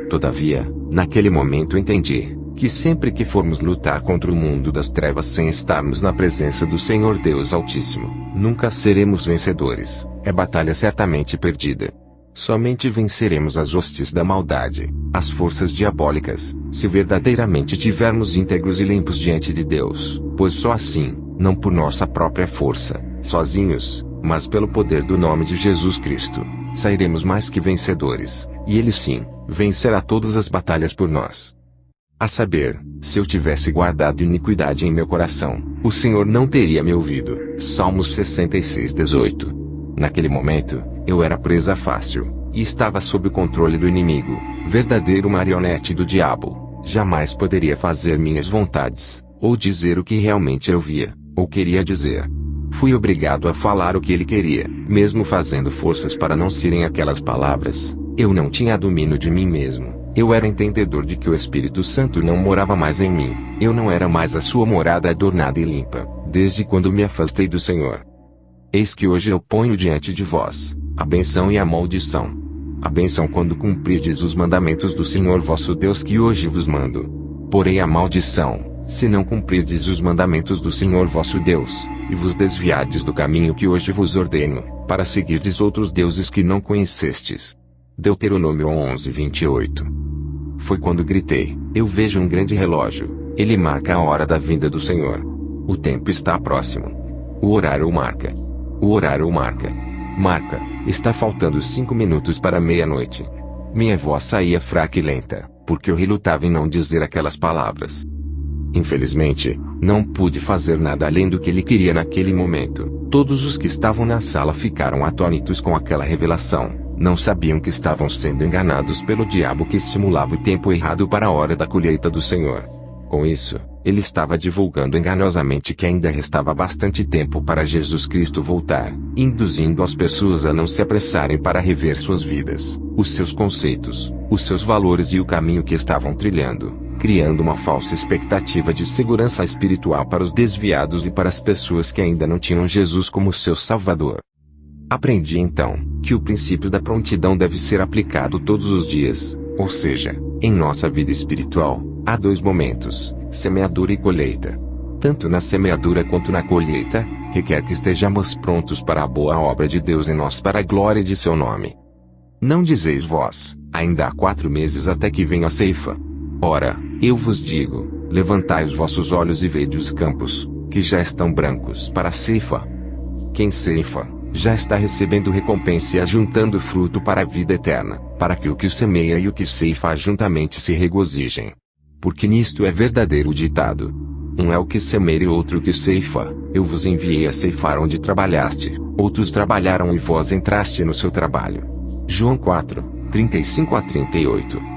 Todavia, naquele momento entendi que sempre que formos lutar contra o mundo das trevas sem estarmos na presença do Senhor Deus Altíssimo, nunca seremos vencedores. É batalha certamente perdida. Somente venceremos as hostes da maldade, as forças diabólicas, se verdadeiramente estivermos íntegros e limpos diante de Deus, pois só assim, não por nossa própria força, sozinhos, mas pelo poder do nome de Jesus Cristo, sairemos mais que vencedores, e Ele sim, vencerá todas as batalhas por nós. A saber, se eu tivesse guardado iniquidade em meu coração, o Senhor não teria me ouvido. Salmos 66:18. Naquele momento, eu era presa fácil, e estava sob o controle do inimigo, verdadeiro marionete do diabo. Jamais poderia fazer minhas vontades, ou dizer o que realmente eu via, ou queria dizer. Fui obrigado a falar o que ele queria, mesmo fazendo forças para não serem aquelas palavras. Eu não tinha domínio de mim mesmo. Eu era entendedor de que o Espírito Santo não morava mais em mim. Eu não era mais a sua morada adornada e limpa, desde quando me afastei do Senhor. Eis que hoje eu ponho diante de vós a bênção e a maldição. A bênção quando cumprirdes os mandamentos do Senhor vosso Deus que hoje vos mando. Porém a maldição, se não cumprirdes os mandamentos do Senhor vosso Deus, e vos desviardes do caminho que hoje vos ordeno, para seguirdes outros deuses que não conhecestes. Deuteronômio 11:28. Foi quando gritei: eu vejo um grande relógio, ele marca a hora da vinda do Senhor. O tempo está próximo. O horário marca. O horário marca. Marca, está faltando 5 minutos para meia-noite. Minha voz saía fraca e lenta, porque eu relutava em não dizer aquelas palavras. Infelizmente, não pude fazer nada além do que ele queria naquele momento. Todos os que estavam na sala ficaram atônitos com aquela revelação. Não sabiam que estavam sendo enganados pelo diabo que simulava o tempo errado para a hora da colheita do Senhor. Com isso, ele estava divulgando enganosamente que ainda restava bastante tempo para Jesus Cristo voltar, induzindo as pessoas a não se apressarem para rever suas vidas, os seus conceitos, os seus valores e o caminho que estavam trilhando, criando uma falsa expectativa de segurança espiritual para os desviados e para as pessoas que ainda não tinham Jesus como seu Salvador. Aprendi então, que o princípio da prontidão deve ser aplicado todos os dias, ou seja, em nossa vida espiritual, há 2 momentos, semeadura e colheita. Tanto na semeadura quanto na colheita, requer que estejamos prontos para a boa obra de Deus em nós para a glória de seu nome. Não dizeis vós, ainda há 4 meses até que venha a ceifa. Ora, eu vos digo, levantai os vossos olhos e vede os campos, que já estão brancos para a ceifa. Quem ceifa, já está recebendo recompensa e ajuntando fruto para a vida eterna, para que o que semeia e o que ceifa juntamente se regozijem. Porque nisto é verdadeiro o ditado: um é o que semeia e outro o que ceifa. Eu vos enviei a ceifar onde trabalhaste, outros trabalharam e vós entraste no seu trabalho. João 4, 35 a 38.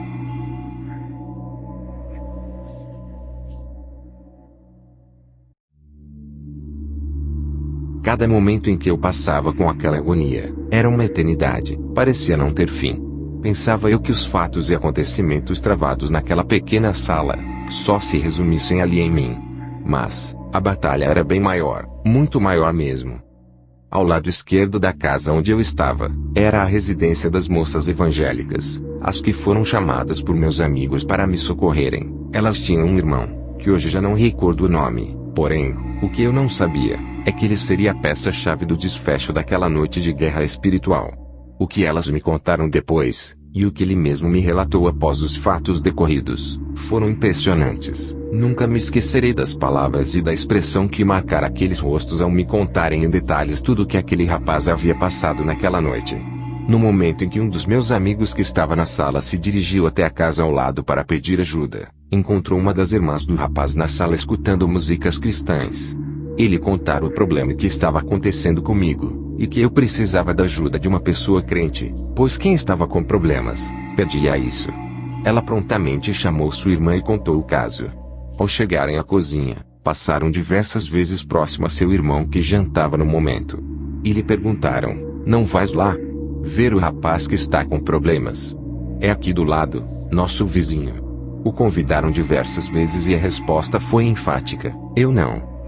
Cada momento em que eu passava com aquela agonia, era uma eternidade, parecia não ter fim. Pensava eu que os fatos e acontecimentos travados naquela pequena sala, só se resumissem ali em mim. Mas, a batalha era bem maior, muito maior mesmo. Ao lado esquerdo da casa onde eu estava, era a residência das moças evangélicas, as que foram chamadas por meus amigos para me socorrerem. Elas tinham um irmão, que hoje já não recordo o nome, porém, o que eu não sabia, é que ele seria a peça-chave do desfecho daquela noite de guerra espiritual. O que elas me contaram depois, e o que ele mesmo me relatou após os fatos decorridos, foram impressionantes. Nunca me esquecerei das palavras e da expressão que marcaram aqueles rostos ao me contarem em detalhes tudo o que aquele rapaz havia passado naquela noite. No momento em que um dos meus amigos que estava na sala se dirigiu até a casa ao lado para pedir ajuda, encontrou uma das irmãs do rapaz na sala escutando músicas cristãs. Ele contara o problema que estava acontecendo comigo, e que eu precisava da ajuda de uma pessoa crente, pois quem estava com problemas, pedia isso. Ela prontamente chamou sua irmã e contou o caso. Ao chegarem à cozinha, passaram diversas vezes próximo a seu irmão que jantava no momento. E lhe perguntaram: não vais lá ver o rapaz que está com problemas? É aqui do lado, nosso vizinho. O convidaram diversas vezes e a resposta foi enfática: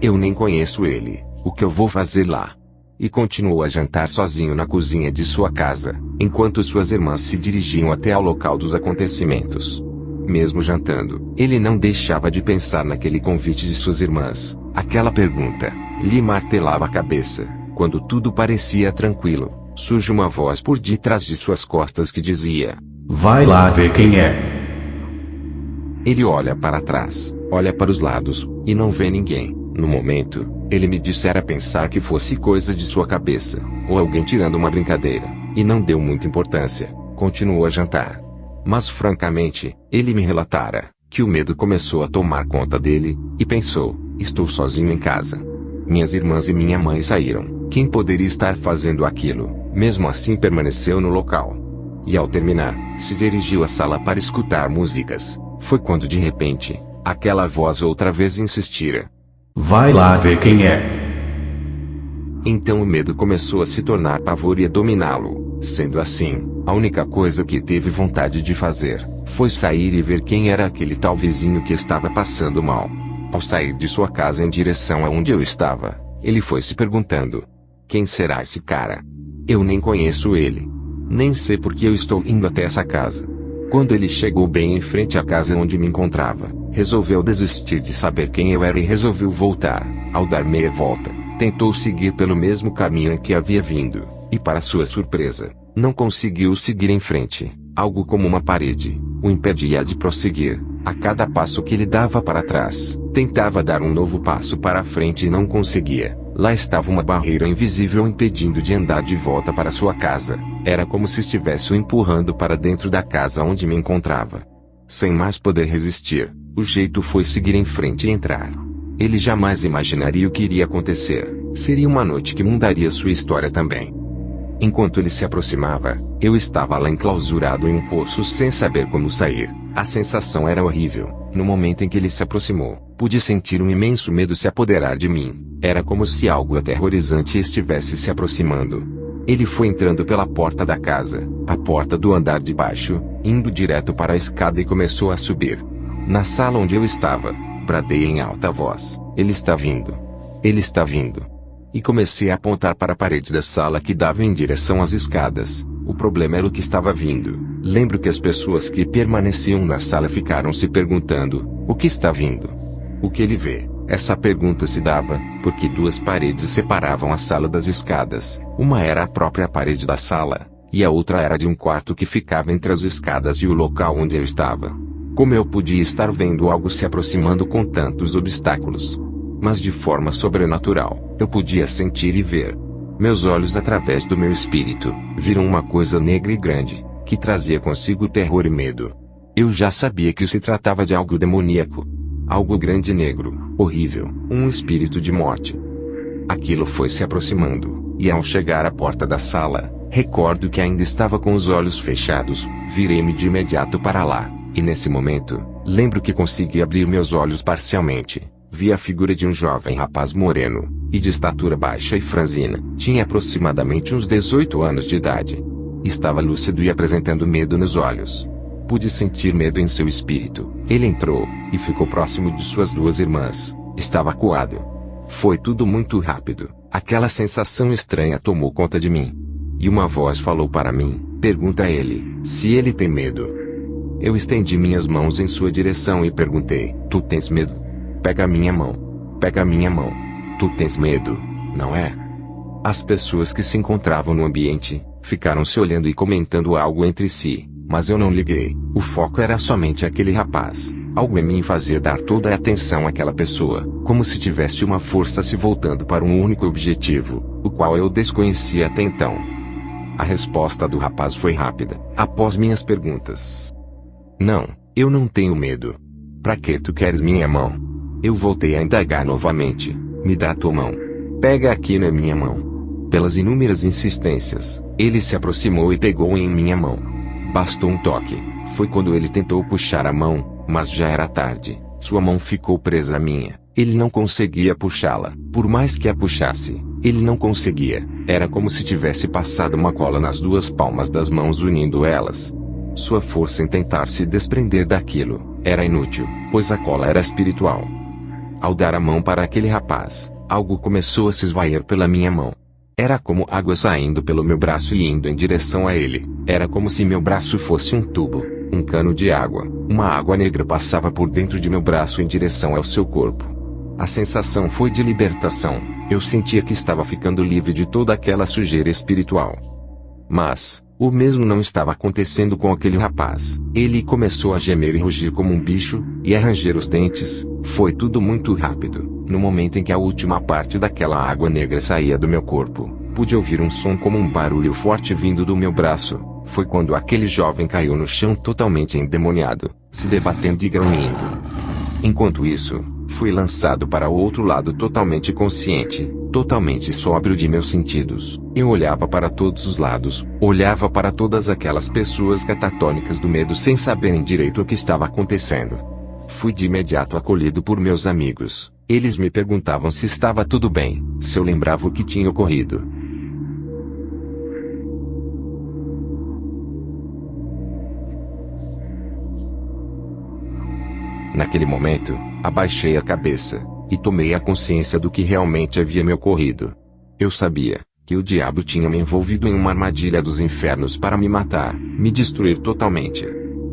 eu nem conheço ele, o que eu vou fazer lá? E continuou a jantar sozinho na cozinha de sua casa, enquanto suas irmãs se dirigiam até ao local dos acontecimentos. Mesmo jantando, ele não deixava de pensar naquele convite de suas irmãs. Aquela pergunta lhe martelava a cabeça. Quando tudo parecia tranquilo, surge uma voz por detrás de suas costas que dizia: vai lá ver quem é. Ele olha para trás, olha para os lados, e não vê ninguém. No momento, ele me dissera pensar que fosse coisa de sua cabeça, ou alguém tirando uma brincadeira, e não deu muita importância, continuou a jantar. Mas francamente, ele me relatara que o medo começou a tomar conta dele, e pensou: estou sozinho em casa. Minhas irmãs e minha mãe saíram, quem poderia estar fazendo aquilo? Mesmo assim permaneceu no local. E ao terminar, se dirigiu à sala para escutar músicas. Foi quando de repente, aquela voz outra vez insistira: vai lá ver quem é. Então o medo começou a se tornar pavor e a dominá-lo. Sendo assim, a única coisa que teve vontade de fazer, foi sair e ver quem era aquele tal vizinho que estava passando mal. Ao sair de sua casa em direção aonde eu estava, ele foi se perguntando: quem será esse cara? Eu nem conheço ele. Nem sei por que eu estou indo até essa casa. Quando ele chegou bem em frente à casa onde me encontrava, resolveu desistir de saber quem eu era e resolveu voltar. Ao dar meia volta, tentou seguir pelo mesmo caminho em que havia vindo, e para sua surpresa, não conseguiu seguir em frente. Algo como uma parede o impedia de prosseguir. A cada passo que ele dava para trás, tentava dar um novo passo para a frente e não conseguia. Lá estava uma barreira invisível impedindo de andar de volta para sua casa. Era como se estivesse o empurrando para dentro da casa onde me encontrava. Sem mais poder resistir, o jeito foi seguir em frente e entrar. Ele jamais imaginaria o que iria acontecer. Seria uma noite que mudaria sua história também. Enquanto ele se aproximava, eu estava lá enclausurado em um poço sem saber como sair. A sensação era horrível. No momento em que ele se aproximou, pude sentir um imenso medo se apoderar de mim. Era como se algo aterrorizante estivesse se aproximando. Ele foi entrando pela porta da casa, a porta do andar de baixo, indo direto para a escada e começou a subir. Na sala onde eu estava, bradei em alta voz: ele está vindo! Ele está vindo! e comecei a apontar para a parede da sala que dava em direção às escadas. O problema era o que estava vindo. Lembro que as pessoas que permaneciam na sala ficaram se perguntando: o que está vindo? O que ele vê? Essa pergunta se dava porque duas paredes separavam a sala das escadas. Uma era a própria parede da sala, e a outra era de um quarto que ficava entre as escadas e o local onde eu estava. Como eu podia estar vendo algo se aproximando com tantos obstáculos? Mas de forma sobrenatural, eu podia sentir e ver. Meus olhos, através do meu espírito, viram uma coisa negra e grande, que trazia consigo terror e medo. Eu já sabia que se tratava de algo demoníaco. Algo grande e negro, horrível, um espírito de morte. Aquilo foi se aproximando, e ao chegar à porta da sala, recordo que ainda estava com os olhos fechados, virei-me de imediato para lá, e nesse momento, lembro que consegui abrir meus olhos parcialmente. Vi a figura de um jovem rapaz moreno, e de estatura baixa e franzina. Tinha aproximadamente uns 18 anos de idade. Estava lúcido e apresentando medo nos olhos. Pude sentir medo em seu espírito. Ele entrou, e ficou próximo de suas duas irmãs. Estava acuado. Foi tudo muito rápido. Aquela sensação estranha tomou conta de mim. E uma voz falou para mim: pergunta a ele, se ele tem medo. Eu estendi minhas mãos em sua direção e perguntei: tu tens medo? Pega a minha mão. Pega a minha mão. Tu tens medo, não é? As pessoas que se encontravam no ambiente, ficaram se olhando e comentando algo entre si, mas eu não liguei. O foco era somente aquele rapaz. Algo em mim fazia dar toda a atenção àquela pessoa, como se tivesse uma força se voltando para um único objetivo, o qual eu desconhecia até então. A resposta do rapaz foi rápida, após minhas perguntas. Não, eu não tenho medo. Pra que tu queres minha mão? Eu voltei a indagar novamente. Me dá a tua mão. Pega aqui na minha mão. Pelas inúmeras insistências, ele se aproximou e pegou em minha mão. Bastou um toque. Foi quando ele tentou puxar a mão, mas já era tarde. Sua mão ficou presa à minha. Ele não conseguia puxá-la. Por mais que a puxasse, ele não conseguia. Era como se tivesse passado uma cola nas duas palmas das mãos unindo elas. Sua força em tentar se desprender daquilo era inútil, pois a cola era espiritual. Ao dar a mão para aquele rapaz, algo começou a se esvair pela minha mão. Era como água saindo pelo meu braço e indo em direção a ele. Era como se meu braço fosse um tubo, um cano de água. Uma água negra passava por dentro de meu braço em direção ao seu corpo. A sensação foi de libertação. Eu sentia que estava ficando livre de toda aquela sujeira espiritual. Mas o mesmo não estava acontecendo com aquele rapaz. Ele começou a gemer e rugir como um bicho, e a ranger os dentes. Foi tudo muito rápido. No momento em que a última parte daquela água negra saía do meu corpo, pude ouvir um som como um barulho forte vindo do meu braço. Foi quando aquele jovem caiu no chão totalmente endemoniado, se debatendo e grunhindo. Enquanto isso, fui lançado para o outro lado totalmente consciente, totalmente sóbrio de meus sentidos. Eu olhava para todos os lados, olhava para todas aquelas pessoas catatônicas do medo sem saberem direito o que estava acontecendo. Fui de imediato acolhido por meus amigos. Eles me perguntavam se estava tudo bem, se eu lembrava o que tinha ocorrido. Naquele momento, abaixei a cabeça, e tomei a consciência do que realmente havia me ocorrido. Eu sabia que o diabo tinha me envolvido em uma armadilha dos infernos para me matar, me destruir totalmente.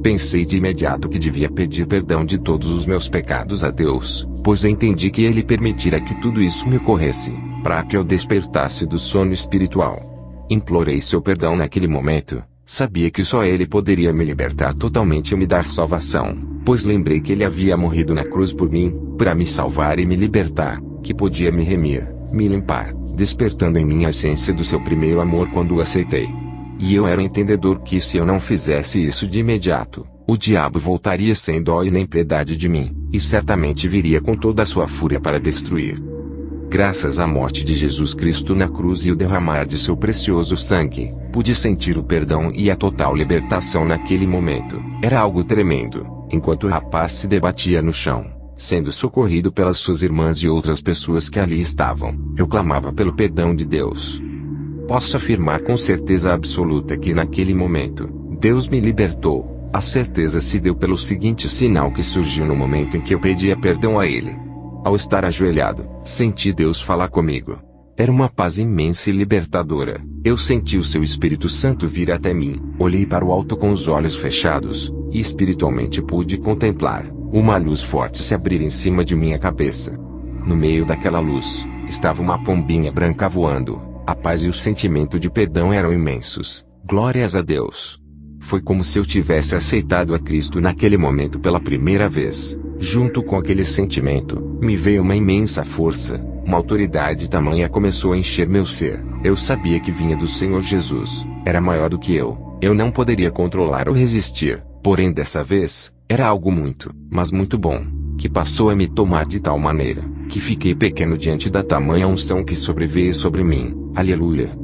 Pensei de imediato que devia pedir perdão de todos os meus pecados a Deus, pois entendi que Ele permitira que tudo isso me ocorresse, para que eu despertasse do sono espiritual. Implorei seu perdão naquele momento. Sabia que só Ele poderia me libertar totalmente e me dar salvação, pois lembrei que Ele havia morrido na cruz por mim, para me salvar e me libertar, que podia me remir, me limpar, despertando em mim a essência do seu primeiro amor quando o aceitei. E eu era entendedor que se eu não fizesse isso de imediato, o diabo voltaria sem dó e nem piedade de mim, e certamente viria com toda a sua fúria para destruir. Graças à morte de Jesus Cristo na cruz e o derramar de seu precioso sangue, pude sentir o perdão e a total libertação naquele momento. Era algo tremendo. Enquanto o rapaz se debatia no chão, sendo socorrido pelas suas irmãs e outras pessoas que ali estavam, eu clamava pelo perdão de Deus. Posso afirmar com certeza absoluta que naquele momento, Deus me libertou. A certeza se deu pelo seguinte sinal que surgiu no momento em que eu pedia perdão a Ele. Ao estar ajoelhado, senti Deus falar comigo. Era uma paz imensa e libertadora. Eu senti o seu Espírito Santo vir até mim. Olhei para o alto com os olhos fechados, e espiritualmente pude contemplar uma luz forte se abrir em cima de minha cabeça. No meio daquela luz, estava uma pombinha branca voando. A paz e o sentimento de perdão eram imensos. Glórias a Deus! Foi como se eu tivesse aceitado a Cristo naquele momento pela primeira vez. Junto com aquele sentimento, me veio uma imensa força, uma autoridade tamanha começou a encher meu ser. Eu sabia que vinha do Senhor Jesus, era maior do que eu não poderia controlar ou resistir. Porém dessa vez, era algo muito, mas muito bom, que passou a me tomar de tal maneira, que fiquei pequeno diante da tamanha unção que sobreveio sobre mim. Aleluia!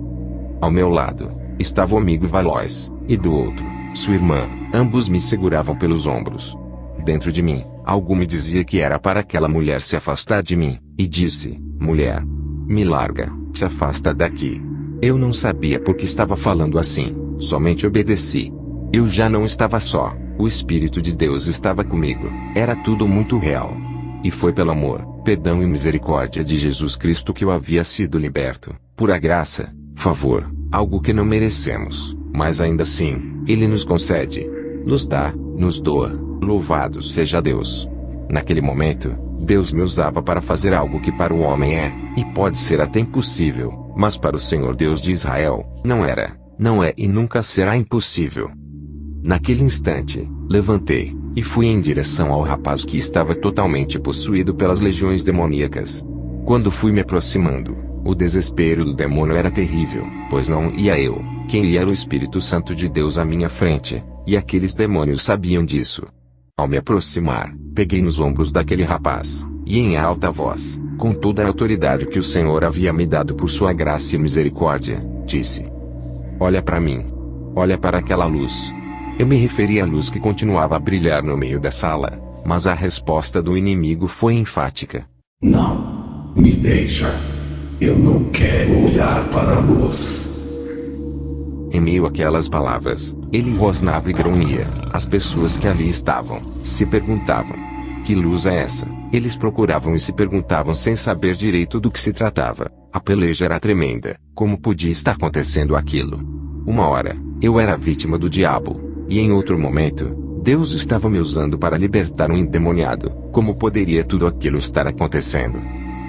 Ao meu lado, estava o amigo Valois, e do outro, sua irmã. Ambos me seguravam pelos ombros. Dentro de mim, algo me dizia que era para aquela mulher se afastar de mim, e disse: mulher, me larga, te afasta daqui. Eu não sabia por que estava falando assim, somente obedeci. Eu já não estava só, o Espírito de Deus estava comigo, era tudo muito real. E foi pelo amor, perdão e misericórdia de Jesus Cristo que eu havia sido liberto, pura graça, favor, algo que não merecemos, mas ainda assim, Ele nos concede, nos dá, nos doa, louvado seja Deus. Naquele momento, Deus me usava para fazer algo que para o homem é, e pode ser até impossível, mas para o Senhor Deus de Israel, não era, não é e nunca será impossível. Naquele instante, levantei, e fui em direção ao rapaz que estava totalmente possuído pelas legiões demoníacas. Quando fui me aproximando, o desespero do demônio era terrível, pois não ia eu, quem ia era o Espírito Santo de Deus à minha frente, e aqueles demônios sabiam disso. Ao me aproximar, peguei nos ombros daquele rapaz, e em alta voz, com toda a autoridade que o Senhor havia me dado por sua graça e misericórdia, disse: olha para mim. Olha para aquela luz. Eu me referi à luz que continuava a brilhar no meio da sala, mas a resposta do inimigo foi enfática: não, me deixa. Eu não quero olhar para a luz. Em meio àquelas palavras, ele rosnava e grunhia. As pessoas que ali estavam, se perguntavam: que luz é essa? Eles procuravam e se perguntavam sem saber direito do que se tratava. A peleja era tremenda. Como podia estar acontecendo aquilo? Uma hora, eu era vítima do diabo. E em outro momento, Deus estava me usando para libertar um endemoniado. Como poderia tudo aquilo estar acontecendo?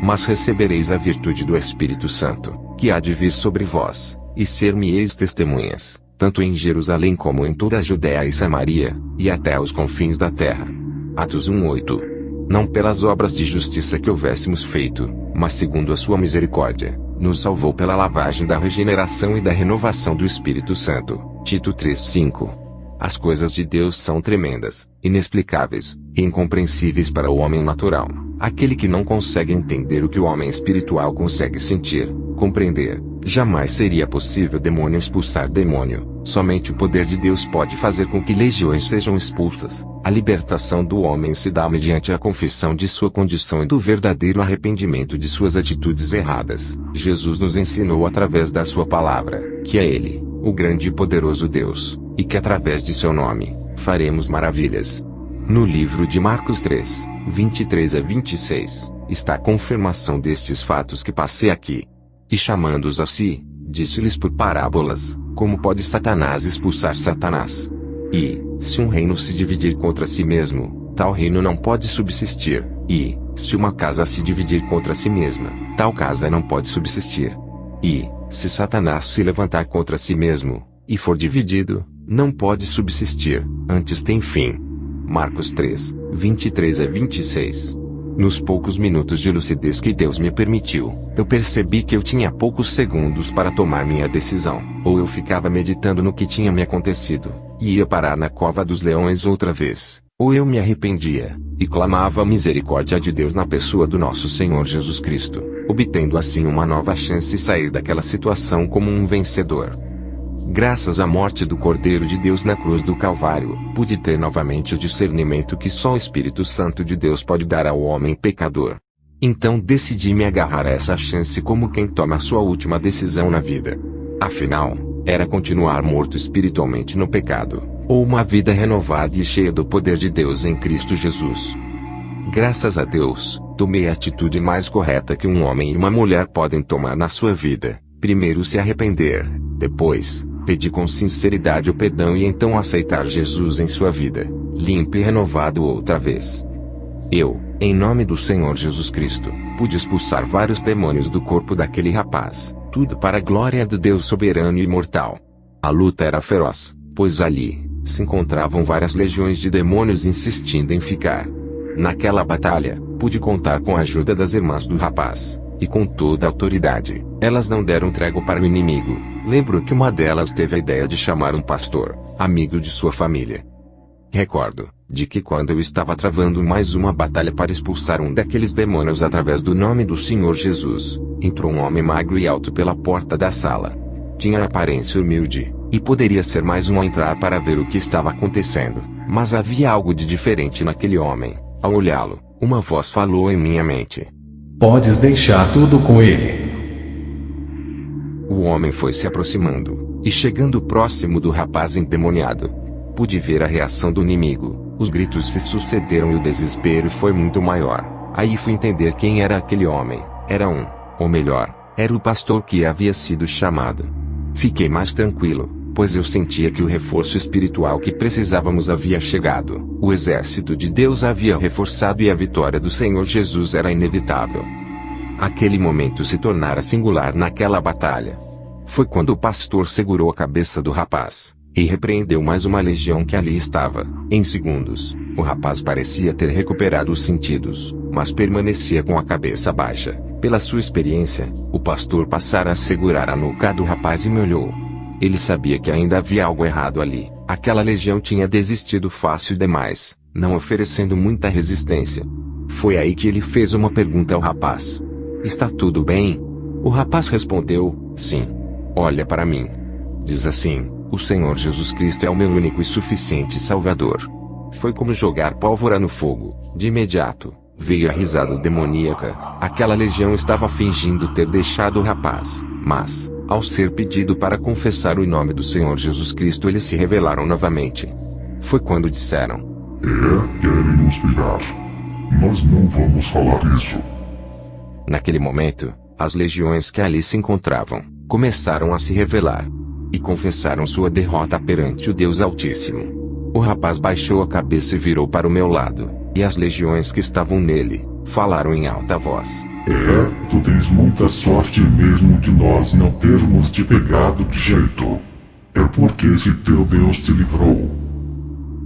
Mas recebereis a virtude do Espírito Santo, que há de vir sobre vós, e ser-me-eis testemunhas, tanto em Jerusalém como em toda a Judéia e Samaria, e até aos confins da terra. Atos 1:8. Não pelas obras de justiça que houvéssemos feito, mas segundo a sua misericórdia, nos salvou pela lavagem da regeneração e da renovação do Espírito Santo. Tito 3:5. As coisas de Deus são tremendas, inexplicáveis, e incompreensíveis para o homem natural, aquele que não consegue entender o que o homem espiritual consegue sentir, compreender. Jamais seria possível demônio expulsar demônio. Somente o poder de Deus pode fazer com que legiões sejam expulsas. A libertação do homem se dá mediante a confissão de sua condição e do verdadeiro arrependimento de suas atitudes erradas. Jesus nos ensinou através da sua palavra, que é Ele, o grande e poderoso Deus, e que através de seu nome, faremos maravilhas. No livro de Marcos 3, 23 a 26, está a confirmação destes fatos que passei aqui. E chamando-os a si, disse-lhes por parábolas: como pode Satanás expulsar Satanás? E, se um reino se dividir contra si mesmo, tal reino não pode subsistir. E, se uma casa se dividir contra si mesma, tal casa não pode subsistir. E, se Satanás se levantar contra si mesmo, e for dividido, não pode subsistir, antes tem fim. Marcos 3, 23 a 26. Nos poucos minutos de lucidez que Deus me permitiu, eu percebi que eu tinha poucos segundos para tomar minha decisão. Ou eu ficava meditando no que tinha me acontecido, e ia parar na cova dos leões outra vez, ou eu me arrependia, e clamava a misericórdia de Deus na pessoa do nosso Senhor Jesus Cristo, obtendo assim uma nova chance e sair daquela situação como um vencedor. Graças à morte do Cordeiro de Deus na cruz do Calvário, pude ter novamente o discernimento que só o Espírito Santo de Deus pode dar ao homem pecador. Então decidi me agarrar a essa chance como quem toma a sua última decisão na vida. Afinal, era continuar morto espiritualmente no pecado, ou uma vida renovada e cheia do poder de Deus em Cristo Jesus. Graças a Deus, Tomei a atitude mais correta que um homem e uma mulher podem tomar na sua vida: primeiro se arrepender, depois, pedir com sinceridade o perdão e então aceitar Jesus em sua vida, limpo e renovado outra vez. Eu, em nome do Senhor Jesus Cristo, pude expulsar vários demônios do corpo daquele rapaz, tudo para a glória do Deus soberano e imortal. A luta era feroz, pois ali se encontravam várias legiões de demônios insistindo em ficar. Naquela batalha, pude contar com a ajuda das irmãs do rapaz, e com toda a autoridade, elas não deram trégua para o inimigo. Lembro que uma delas teve a ideia de chamar um pastor, amigo de sua família. Recordo de que quando eu estava travando mais uma batalha para expulsar um daqueles demônios através do nome do Senhor Jesus, entrou um homem magro e alto pela porta da sala. Tinha aparência humilde, e poderia ser mais um a entrar para ver o que estava acontecendo, mas havia algo de diferente naquele homem. Ao olhá-lo, uma voz falou em minha mente: Podes deixar tudo com ele. O homem foi se aproximando, e chegando próximo do rapaz endemoniado, pude ver a reação do inimigo. Os gritos se sucederam e o desespero foi muito maior. Aí fui entender quem era aquele homem. Era ou melhor, era o pastor que havia sido chamado. Fiquei mais tranquilo, pois eu sentia que o reforço espiritual que precisávamos havia chegado. O exército de Deus havia reforçado e a vitória do Senhor Jesus era inevitável. Aquele momento se tornara singular naquela batalha. Foi quando o pastor segurou a cabeça do rapaz e repreendeu mais uma legião que ali estava. Em segundos, o rapaz parecia ter recuperado os sentidos, mas permanecia com a cabeça baixa. Pela sua experiência, o pastor passara a segurar a nuca do rapaz e me olhou. Ele sabia que ainda havia algo errado ali. Aquela legião tinha desistido fácil demais, não oferecendo muita resistência. Foi aí que ele fez uma pergunta ao rapaz: Está tudo bem? O rapaz respondeu: Sim. Olha para mim. Diz assim: O Senhor Jesus Cristo é o meu único e suficiente Salvador. Foi como jogar pólvora no fogo. De imediato, veio a risada demoníaca. Aquela legião estava fingindo ter deixado o rapaz, mas, ao ser pedido para confessar o nome do Senhor Jesus Cristo, eles se revelaram novamente. Foi quando disseram: Querem nos pegar. Nós não vamos falar isso. Naquele momento, as legiões que ali se encontravam começaram a se revelar e confessaram sua derrota perante o Deus Altíssimo. O rapaz baixou a cabeça e virou para o meu lado, e as legiões que estavam nele falaram em alta voz: Tu tens muita sorte mesmo de nós não termos te pegado de jeito. É porque esse teu Deus te livrou.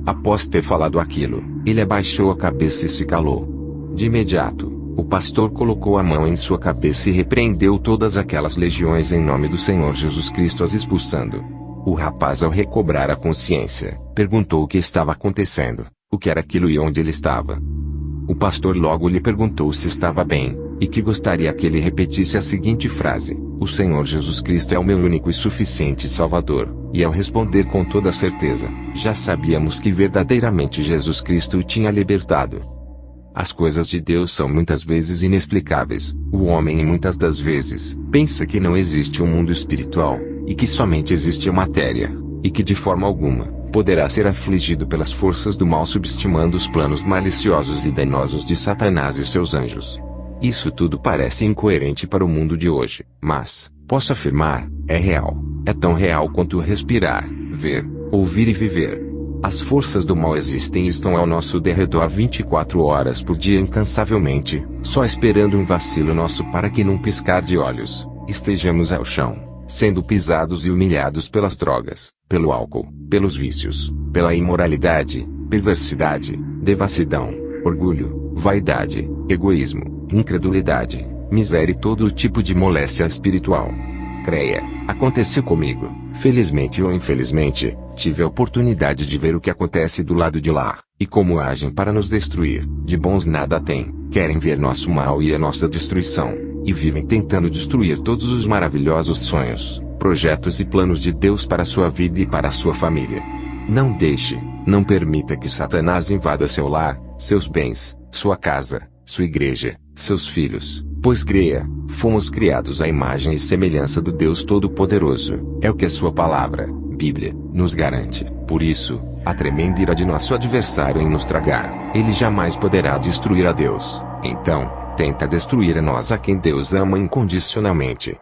Após ter falado aquilo, ele abaixou a cabeça e se calou. De imediato, o pastor colocou a mão em sua cabeça e repreendeu todas aquelas legiões em nome do Senhor Jesus Cristo, as expulsando. O rapaz, ao recobrar a consciência, perguntou o que estava acontecendo, o que era aquilo e onde ele estava. O pastor logo lhe perguntou se estava bem, e que gostaria que ele repetisse a seguinte frase: O Senhor Jesus Cristo é o meu único e suficiente Salvador. E ao responder com toda certeza, já sabíamos que verdadeiramente Jesus Cristo o tinha libertado. As coisas de Deus são muitas vezes inexplicáveis. O homem muitas das vezes pensa que não existe um mundo espiritual, e que somente existe a matéria, e que de forma alguma poderá ser afligido pelas forças do mal, subestimando os planos maliciosos e danosos de Satanás e seus anjos. Isso tudo parece incoerente para o mundo de hoje, mas, posso afirmar, é real. É tão real quanto respirar, ver, ouvir e viver. As forças do mal existem e estão ao nosso derredor 24 horas por dia incansavelmente, só esperando um vacilo nosso para que num piscar de olhos, estejamos ao chão, sendo pisados e humilhados pelas drogas, pelo álcool, pelos vícios, pela imoralidade, perversidade, devassidão, orgulho, vaidade, egoísmo, incredulidade, miséria e todo tipo de moléstia espiritual. Creia, aconteceu comigo. Felizmente ou infelizmente, tive a oportunidade de ver o que acontece do lado de lá, e como agem para nos destruir. De bons nada têm, querem ver nosso mal e a nossa destruição, e vivem tentando destruir todos os maravilhosos sonhos, projetos e planos de Deus para a sua vida e para a sua família. Não deixe, não permita que Satanás invada seu lar, seus bens, sua casa, sua igreja, seus filhos, pois creia, fomos criados à imagem e semelhança do Deus Todo-Poderoso. É o que a sua palavra, Bíblia, nos garante. Por isso, a tremenda ira de nosso adversário em nos tragar, ele jamais poderá destruir a Deus. Então, tenta destruir a nós a quem Deus ama incondicionalmente.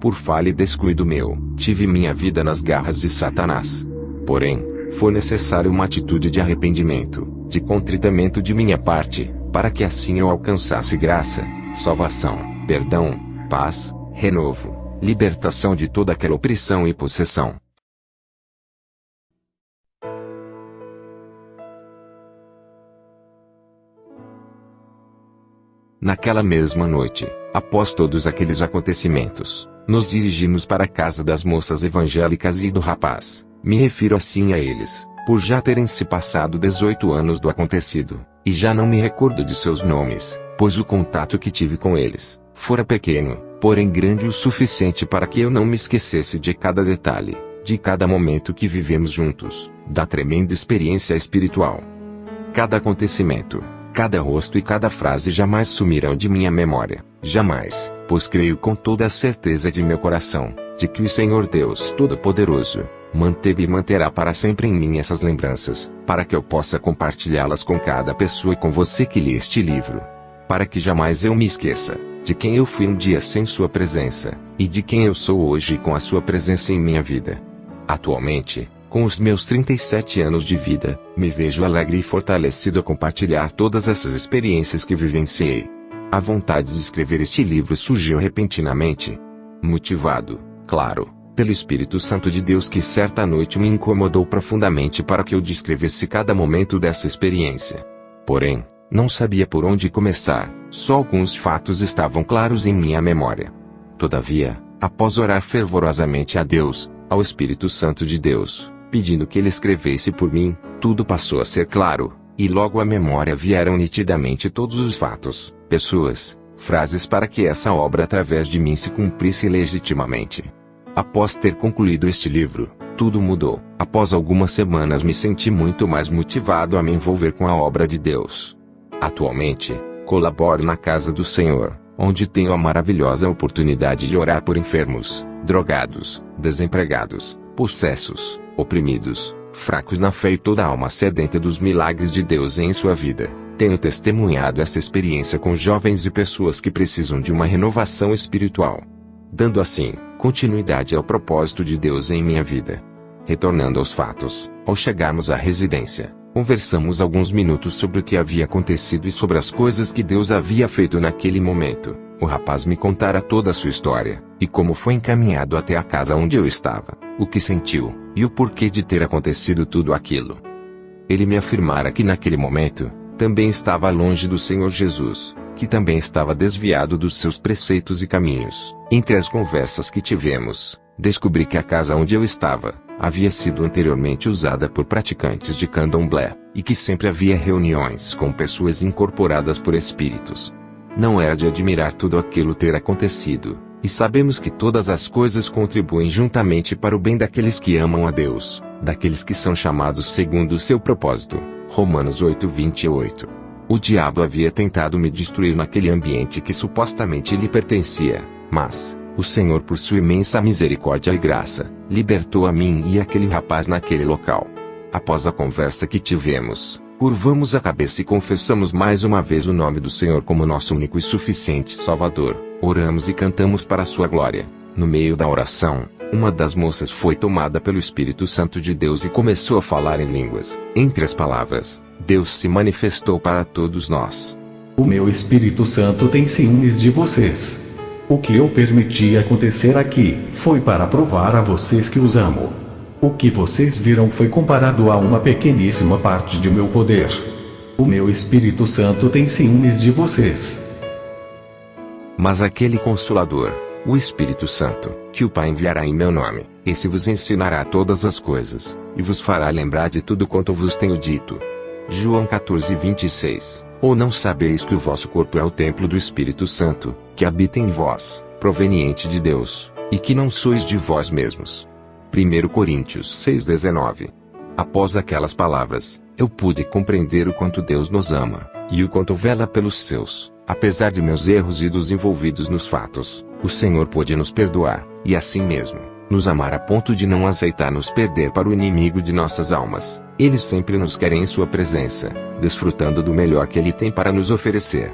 Por falha e descuido meu, tive minha vida nas garras de Satanás. Porém, foi necessária uma atitude de arrependimento, de contritamento de minha parte, para que assim eu alcançasse graça, salvação, perdão, paz, renovo, libertação de toda aquela opressão e possessão. Naquela mesma noite, após todos aqueles acontecimentos, nos dirigimos para a casa das moças evangélicas e do rapaz. Me refiro assim a eles, por já terem se passado 18 anos do acontecido, e já não me recordo de seus nomes, pois o contato que tive com eles fora pequeno, porém grande o suficiente para que eu não me esquecesse de cada detalhe, de cada momento que vivemos juntos, da tremenda experiência espiritual. Cada acontecimento, cada rosto e cada frase jamais sumirão de minha memória, jamais, pois creio com toda a certeza de meu coração, de que o Senhor Deus Todo-Poderoso manteve e manterá para sempre em mim essas lembranças, para que eu possa compartilhá-las com cada pessoa e com você que lê este livro. Para que jamais eu me esqueça de quem eu fui um dia sem sua presença, e de quem eu sou hoje com a sua presença em minha vida. Atualmente, com os meus 37 anos de vida, me vejo alegre e fortalecido a compartilhar todas essas experiências que vivenciei. A vontade de escrever este livro surgiu repentinamente. Motivado, claro, pelo Espírito Santo de Deus que certa noite me incomodou profundamente para que eu descrevesse cada momento dessa experiência. Porém, não sabia por onde começar, só alguns fatos estavam claros em minha memória. Todavia, após orar fervorosamente a Deus, ao Espírito Santo de Deus, pedindo que ele escrevesse por mim, tudo passou a ser claro, e logo à memória vieram nitidamente todos os fatos, pessoas, frases para que essa obra através de mim se cumprisse legitimamente. Após ter concluído este livro, tudo mudou. Após algumas semanas me senti muito mais motivado a me envolver com a obra de Deus. Atualmente, colaboro na casa do Senhor, onde tenho a maravilhosa oportunidade de orar por enfermos, drogados, desempregados, possessos, oprimidos, fracos na fé e toda alma sedenta dos milagres de Deus em sua vida. Tenho testemunhado essa experiência com jovens e pessoas que precisam de uma renovação espiritual, dando assim continuidade ao propósito de Deus em minha vida. Retornando aos fatos, ao chegarmos à residência, conversamos alguns minutos sobre o que havia acontecido e sobre as coisas que Deus havia feito naquele momento. O rapaz me contara toda a sua história, e como foi encaminhado até a casa onde eu estava, o que sentiu, e o porquê de ter acontecido tudo aquilo. Ele me afirmara que naquele momento, também estava longe do Senhor Jesus, que também estava desviado dos seus preceitos e caminhos. Entre as conversas que tivemos, descobri que a casa onde eu estava, havia sido anteriormente usada por praticantes de candomblé, e que sempre havia reuniões com pessoas incorporadas por espíritos. Não era de admirar tudo aquilo ter acontecido, e sabemos que todas as coisas contribuem juntamente para o bem daqueles que amam a Deus, daqueles que são chamados segundo o seu propósito. Romanos 8:28. O diabo havia tentado me destruir naquele ambiente que supostamente lhe pertencia, mas o Senhor, por sua imensa misericórdia e graça, libertou a mim e aquele rapaz naquele local. Após a conversa que tivemos, curvamos a cabeça e confessamos mais uma vez o nome do Senhor como nosso único e suficiente Salvador. Oramos e cantamos para a sua glória. No meio da oração, uma das moças foi tomada pelo Espírito Santo de Deus e começou a falar em línguas. Entre as palavras, Deus se manifestou para todos nós. O meu Espírito Santo tem ciúmes de vocês. O que eu permiti acontecer aqui, foi para provar a vocês que os amo. O que vocês viram foi comparado a uma pequeníssima parte de meu poder. O meu Espírito Santo tem ciúmes de vocês. Mas aquele Consolador, o Espírito Santo, que o Pai enviará em meu nome, esse vos ensinará todas as coisas, e vos fará lembrar de tudo quanto vos tenho dito. João 14:26. Ou não sabeis que o vosso corpo é o templo do Espírito Santo, que habita em vós, proveniente de Deus, e que não sois de vós mesmos. 1 Coríntios 6:19. Após aquelas palavras, eu pude compreender o quanto Deus nos ama, e o quanto vela pelos seus. Apesar de meus erros e dos envolvidos nos fatos, o Senhor pôde nos perdoar, e assim mesmo, nos amar a ponto de não aceitar nos perder para o inimigo de nossas almas. Ele sempre nos quer em sua presença, desfrutando do melhor que Ele tem para nos oferecer.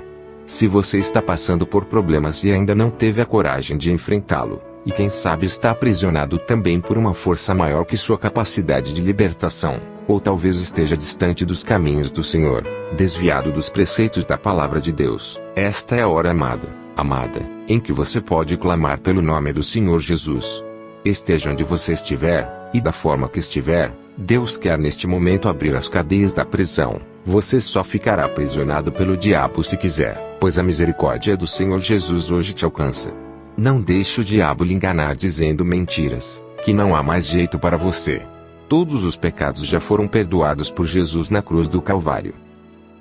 Se você está passando por problemas e ainda não teve a coragem de enfrentá-lo, e quem sabe está aprisionado também por uma força maior que sua capacidade de libertação, ou talvez esteja distante dos caminhos do Senhor, desviado dos preceitos da palavra de Deus, esta é a hora, amado, amada, em que você pode clamar pelo nome do Senhor Jesus. Esteja onde você estiver, e da forma que estiver, Deus quer neste momento abrir as cadeias da prisão. Você só ficará aprisionado pelo diabo se quiser, pois a misericórdia do Senhor Jesus hoje te alcança. Não deixe o diabo lhe enganar dizendo mentiras, que não há mais jeito para você. Todos os pecados já foram perdoados por Jesus na cruz do Calvário.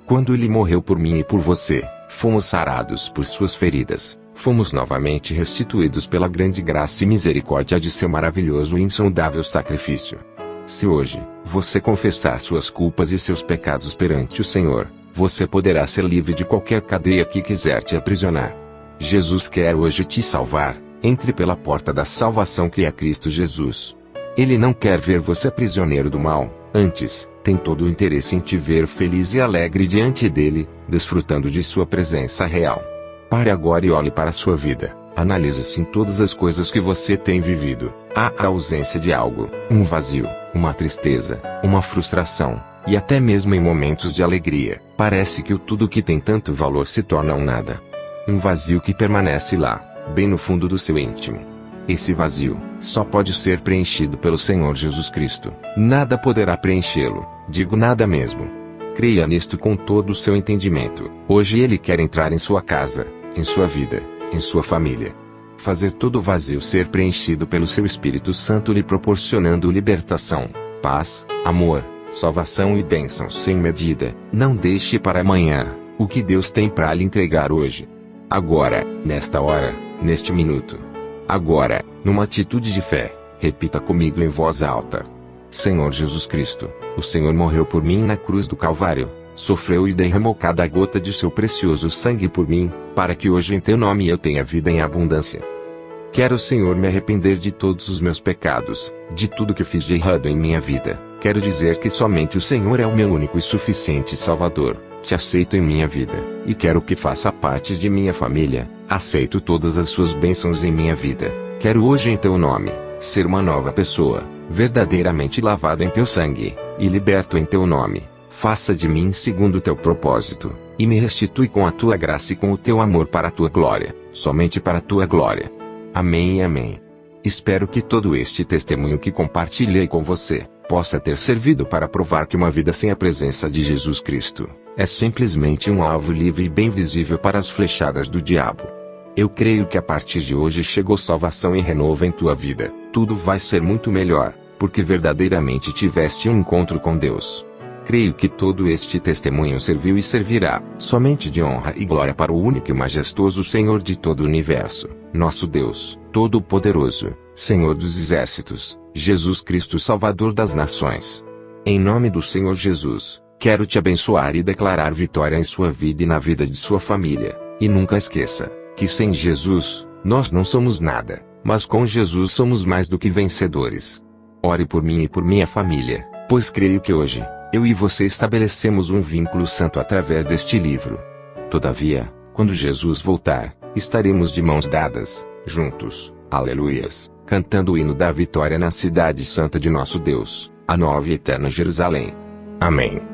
Quando Ele morreu por mim e por você, fomos sarados por suas feridas, fomos novamente restituídos pela grande graça e misericórdia de seu maravilhoso e insondável sacrifício. Se hoje, você confessar suas culpas e seus pecados perante o Senhor, você poderá ser livre de qualquer cadeia que quiser te aprisionar. Jesus quer hoje te salvar, entre pela porta da salvação que é Cristo Jesus. Ele não quer ver você prisioneiro do mal, antes, tem todo o interesse em te ver feliz e alegre diante dele, desfrutando de sua presença real. Pare agora e olhe para a sua vida. Analise-se em todas as coisas que você tem vivido. Há a ausência de algo, um vazio, uma tristeza, uma frustração, e até mesmo em momentos de alegria, parece que o tudo que tem tanto valor se torna um nada. Um vazio que permanece lá, bem no fundo do seu íntimo. Esse vazio, só pode ser preenchido pelo Senhor Jesus Cristo. Nada poderá preenchê-lo, digo nada mesmo. Creia nisto com todo o seu entendimento. Hoje Ele quer entrar em sua casa, em sua vida, em sua família. Fazer todo o vazio ser preenchido pelo seu Espírito Santo lhe proporcionando libertação, paz, amor, salvação e bênçãos sem medida. Não deixe para amanhã o que Deus tem para lhe entregar hoje. Agora, nesta hora, neste minuto. Agora, numa atitude de fé, repita comigo em voz alta. Senhor Jesus Cristo, o Senhor morreu por mim na cruz do Calvário, sofreu e derramou cada gota de seu precioso sangue por mim, para que hoje em teu nome eu tenha vida em abundância. Quero, Senhor, me arrepender de todos os meus pecados, de tudo que fiz de errado em minha vida. Quero dizer que somente o Senhor é o meu único e suficiente Salvador. Te aceito em minha vida, e quero que faça parte de minha família. Aceito todas as suas bênçãos em minha vida. Quero hoje em teu nome, ser uma nova pessoa, verdadeiramente lavado em teu sangue, e liberto em teu nome. Faça de mim segundo o teu propósito, e me restitui com a tua graça e com o teu amor para a tua glória, somente para a tua glória. Amém e amém. Espero que todo este testemunho que compartilhei com você, possa ter servido para provar que uma vida sem a presença de Jesus Cristo é simplesmente um alvo livre e bem visível para as flechadas do diabo. Eu creio que a partir de hoje chegou salvação e renovo em tua vida. Tudo vai ser muito melhor, porque verdadeiramente tiveste um encontro com Deus. Creio que todo este testemunho serviu e servirá, somente de honra e glória para o único e majestoso Senhor de todo o universo, nosso Deus, Todo-Poderoso, Senhor dos Exércitos, Jesus Cristo Salvador das Nações. Em nome do Senhor Jesus, quero te abençoar e declarar vitória em sua vida e na vida de sua família. E nunca esqueça, que sem Jesus, nós não somos nada, mas com Jesus somos mais do que vencedores. Ore por mim e por minha família, pois creio que hoje, eu e você estabelecemos um vínculo santo através deste livro. Todavia, quando Jesus voltar, estaremos de mãos dadas, juntos, aleluias, cantando o hino da vitória na cidade santa de nosso Deus, a nova e eterna Jerusalém. Amém.